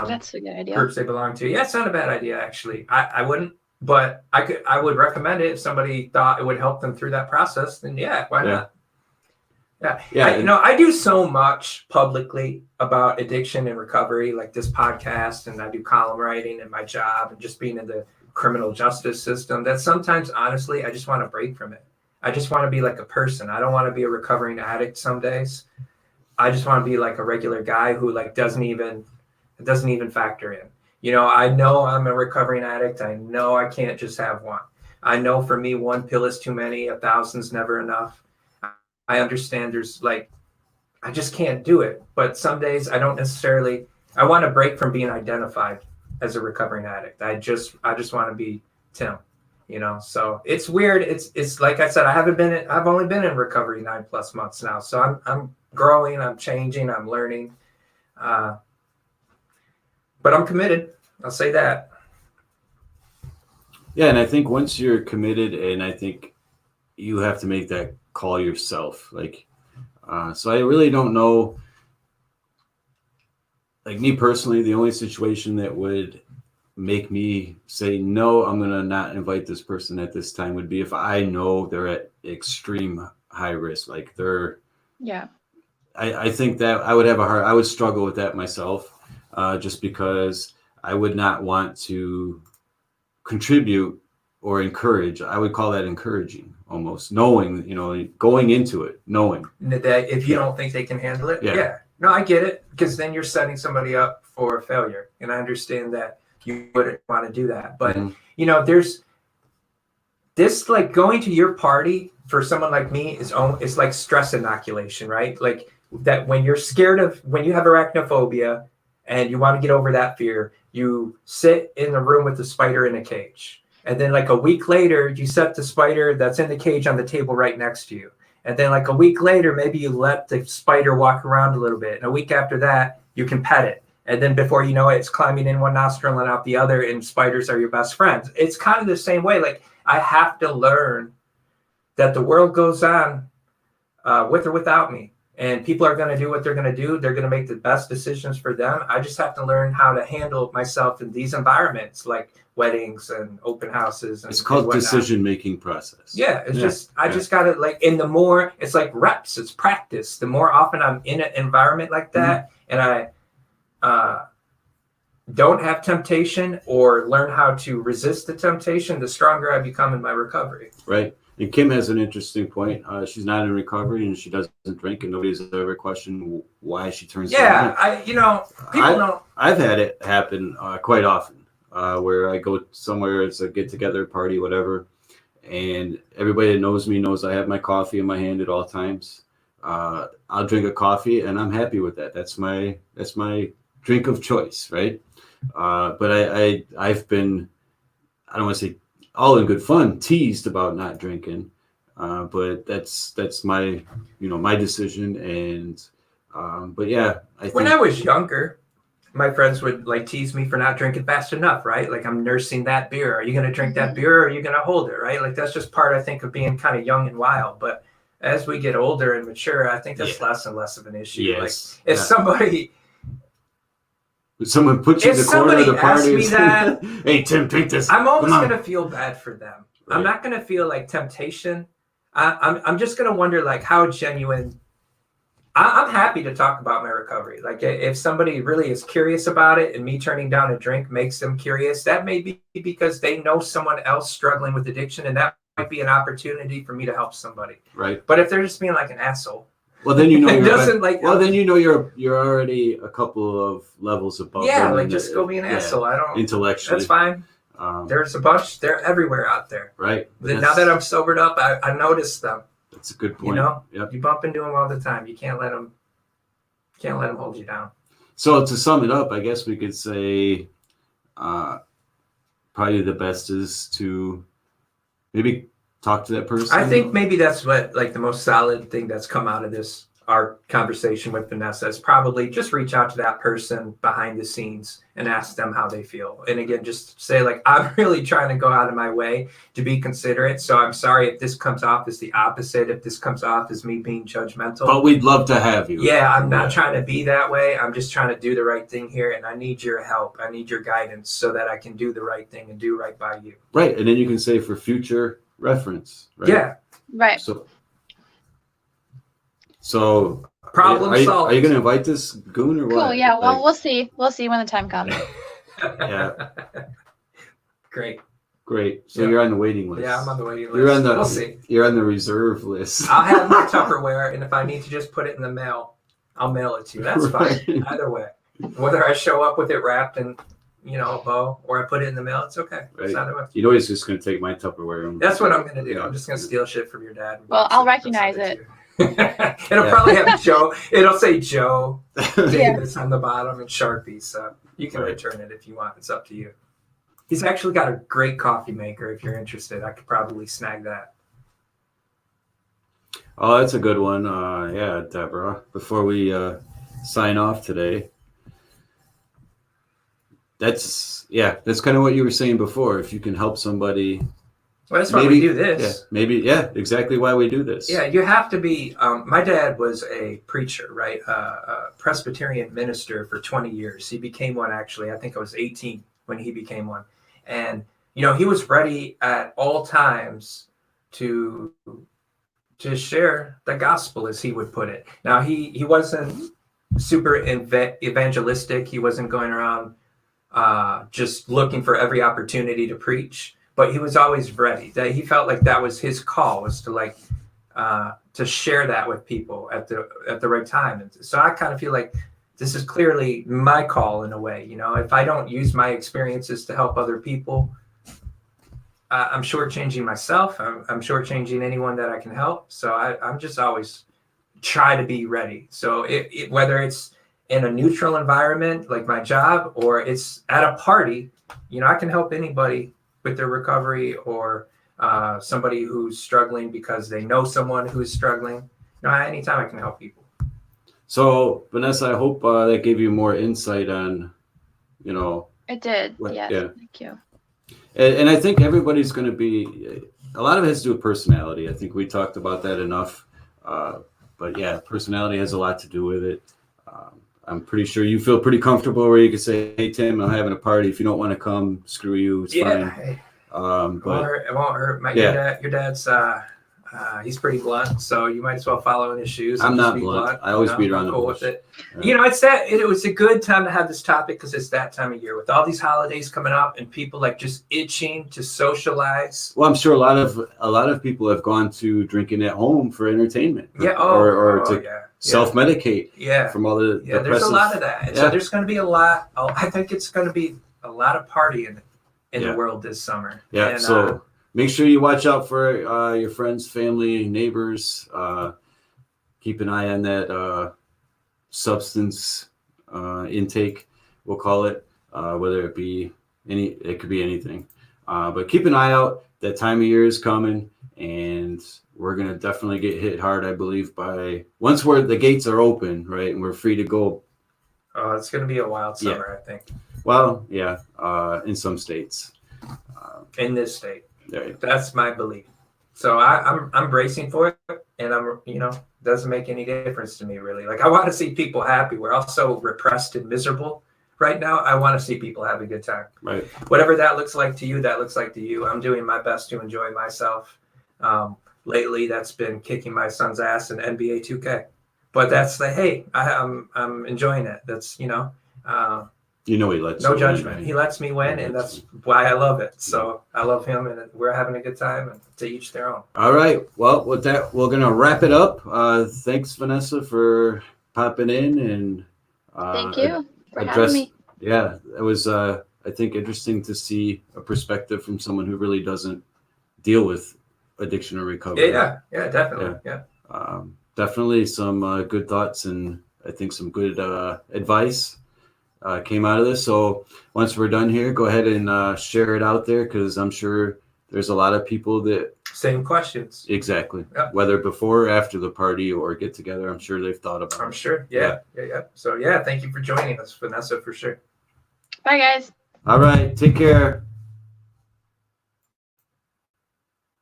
that's a good idea.
Groups they belong to. Yeah, it's not a bad idea, actually. I wouldn't, but I would recommend it if somebody thought it would help them through that process. Then yeah, why not? Yeah. I do so much publicly about addiction and recovery, like this podcast, and I do column writing and my job and just being in the criminal justice system, that sometimes, honestly, I just want to break from it. I just want to be like a person. I don't want to be a recovering addict some days. I just want to be like a regular guy who doesn't even factor in. I know I'm a recovering addict. I know I can't just have one. I know for me, one pill is too many. 1,000's never enough. I understand there's I just can't do it. But some days I don't necessarily, I want to break from being identified as a recovering addict. I just want to be Tim. So it's weird. It's like I said, I've only been in recovery 9+ months now. So I'm growing, I'm changing, I'm learning. But I'm committed. I'll say that.
Yeah, and I think once you're committed, and I think you have to make that call yourself. Like, so I really don't know. Like me personally, the only situation that would make me say no, I'm gonna not invite this person at this time would be if I know they're at extreme high risk. Like
Yeah.
I think that I would struggle with that myself, just because I would not want to contribute or encourage. I would call that encouraging, almost knowing, going into it, knowing
that if you don't think they can handle it. Yeah. No, I get it, because then you're setting somebody up for failure. And I understand that you wouldn't want to do that. But, there's this, like, going to your party for someone like me is like stress inoculation, right? Like that when you're when you have arachnophobia and you want to get over that fear, you sit in the room with the spider in a cage. And then like a week later, you set the spider that's in the cage on the table right next to you. And then like a week later, maybe you let the spider walk around a little bit. And a week after that, you can pet it. And then before you know it, it's climbing in one nostril and out the other, and spiders are your best friends. It's kind of the same way. Like I have to learn that the world goes on with or without me. And people are going to do what they're going to do. They're going to make the best decisions for them. I just have to learn how to handle myself in these environments, like weddings and open houses.
It's called decision-making process.
Yeah, it's I just got to and the more, it's like reps, it's practice. The more often I'm in an environment like that, and I don't have temptation or learn how to resist the temptation, the stronger I become in my recovery.
Right. And Kim has an interesting point. She's not in recovery and she doesn't drink, and nobody's ever questioned why she turns.
Yeah, people don't.
I've had it happen quite often, where I go somewhere, it's a get-together party, whatever, and everybody that knows me knows I have my coffee in my hand at all times. I'll drink a coffee, and I'm happy with that. That's my drink of choice, right? But I've been, I don't want to say all in good fun, teased about not drinking, but that's my my decision. And but yeah,
when I was younger, my friends would like tease me for not drinking fast enough, right? Like I'm nursing that beer. Are you going to drink that beer, or are you going to hold it, right? Like that's just part, I think, of being kind of young and wild. But as we get older and mature, I think that's less and less of an issue.
Yes.
Like if
someone puts you in the corner of the party
and that,
hey Tim, drink this.
I'm always going to feel bad for them. Right. I'm not going to feel like temptation. I'm just going to wonder like how genuine. I'm happy to talk about my recovery. Like if somebody really is curious about it and me turning down a drink makes them curious, that may be because they know someone else struggling with addiction, and that might be an opportunity for me to help somebody.
Right.
But if they're just being like an asshole,
well, then
you're
you're already a couple of levels above.
Yeah, like just go be an asshole. I don't
intellectually.
That's fine. There's a bunch. They're everywhere out there.
Right.
Now that I'm sobered up, I notice them.
That's a good point.
You bump into them all the time. You can't let them hold you down.
So to sum it up, I guess we could say, probably the best is to maybe talk to that person.
I think maybe that's what like the most solid thing that's come out of our conversation with Vanessa is probably just reach out to that person behind the scenes and ask them how they feel. And again, just say like, I'm really trying to go out of my way to be considerate. So I'm sorry if this comes off as the opposite, if this comes off as me being judgmental.
But we'd love to have you.
Yeah, I'm not trying to be that way. I'm just trying to do the right thing here. And I need your help. I need your guidance so that I can do the right thing and do right by you.
Right. And then you can say for future reference. Right?
Yeah. Right.
So
problem solved.
Are you going to invite this goon or what?
Cool. Yeah. Well, we'll see. We'll see when the time comes.
Yeah.
Great.
So you're on the waiting list.
Yeah, I'm on the waiting list.
We'll see. You're on the reserve list.
I'll have my Tupperware, and if I need to just put it in the mail, I'll mail it to you. That's fine. Either way, whether I show up with it wrapped in a bow or I put it in the mail, it's okay.
Right.
It's either way.
You know he's just going to take my Tupperware.
That's what I'm going to do. I'm just going to steal shit from your dad.
Well, I'll recognize it.
It'll probably have Joe. It'll say Joe Davis on the bottom and Sharpie. So you can return it if you want. It's up to you. He's actually got a great coffee maker. If you're interested, I could probably snag that.
Oh, that's a good one. Yeah, Deborah. Before we sign off today, that's kind of what you were saying before. If you can help somebody,
Well, that's why we do this.
Exactly why we do this.
Yeah, you have to be. My dad was a preacher, right? A Presbyterian minister for 20 years. He became one, actually. I think I was 18 when he became one. And, he was ready at all times to share the gospel, as he would put it. Now, he wasn't super evangelistic. He wasn't going around just looking for every opportunity to preach. But he was always ready. That he felt like that was his call, was to share that with people at the right time. And so I kind of feel like this is clearly my call in a way. If I don't use my experiences to help other people, I'm shortchanging myself. I'm shortchanging anyone that I can help. So I'm just always try to be ready. So whether it's in a neutral environment like my job, or it's at a party, I can help anybody with their recovery, or somebody who's struggling because they know someone who's struggling. Anytime I can help people. So,
Vanessa, I hope that gave you more insight on,
It did. Yes.
Yeah.
Thank you.
And I think everybody's going to be, a lot of it has to do with personality. I think we talked about that enough. But yeah, personality has a lot to do with it. I'm pretty sure you feel pretty comfortable where you can say, "Hey, Tim, I'm having a party. If you don't want to come, screw you. It's fine."
Hey,
But
it won't hurt. Your dad's he's pretty blunt, so you might as well follow in his shoes.
I'm not blunt. I always beat around the
bush.
bush.
With it. Yeah. It was a good time to have this topic because it's that time of year with all these holidays coming up and people just itching to socialize.
Well, I'm sure a lot of people have gone to drinking at home for entertainment.
Yeah.
Or to self-medicate.
Yeah.
From all the
there's a lot of that. And so there's going to be a lot. I think it's going to be a lot of partying in the world this summer.
Yeah.
And,
so make sure you watch out for your friends, family, neighbors. Keep an eye on that substance intake, we'll call it, whether it be it could be anything. But keep an eye out. That time of year is coming, and we're going to definitely get hit hard, I believe, once the gates are open, right, and we're free to go.
It's going to be a wild summer, I think.
Well, yeah, in some states.
In this state.
Right.
That's my belief. So I'm bracing for it, and doesn't make any difference to me, really. I want to see people happy. We're all so repressed and miserable right now. I want to see people have a good time.
Right.
Whatever that looks like to you, that looks like to you. I'm doing my best to enjoy myself. Lately, that's been kicking my son's ass in NBA 2K. But that's I'm enjoying it. That's he lets
no
judgment.
Win, right?
He lets me win, and that's why I love it. So I love him, and we're having a good time, and to each their own.
All right. Well, with that, we're gonna wrap it up. Thanks, Vanessa, for popping in, and
thank you for having me.
Yeah, it was I think interesting to see a perspective from someone who really doesn't deal with addiction or recovery.
Yeah, definitely. Yeah.
Definitely some good thoughts, and I think some good advice came out of this. So once we're done here, go ahead and share it out there, because I'm sure there's a lot of people that
same questions.
Exactly.
Yep.
Whether before or after the party or get together, I'm sure they've thought about it.
I'm sure. Yeah. So thank you for joining us, Vanessa, for sure.
Bye, guys.
All right. Take care.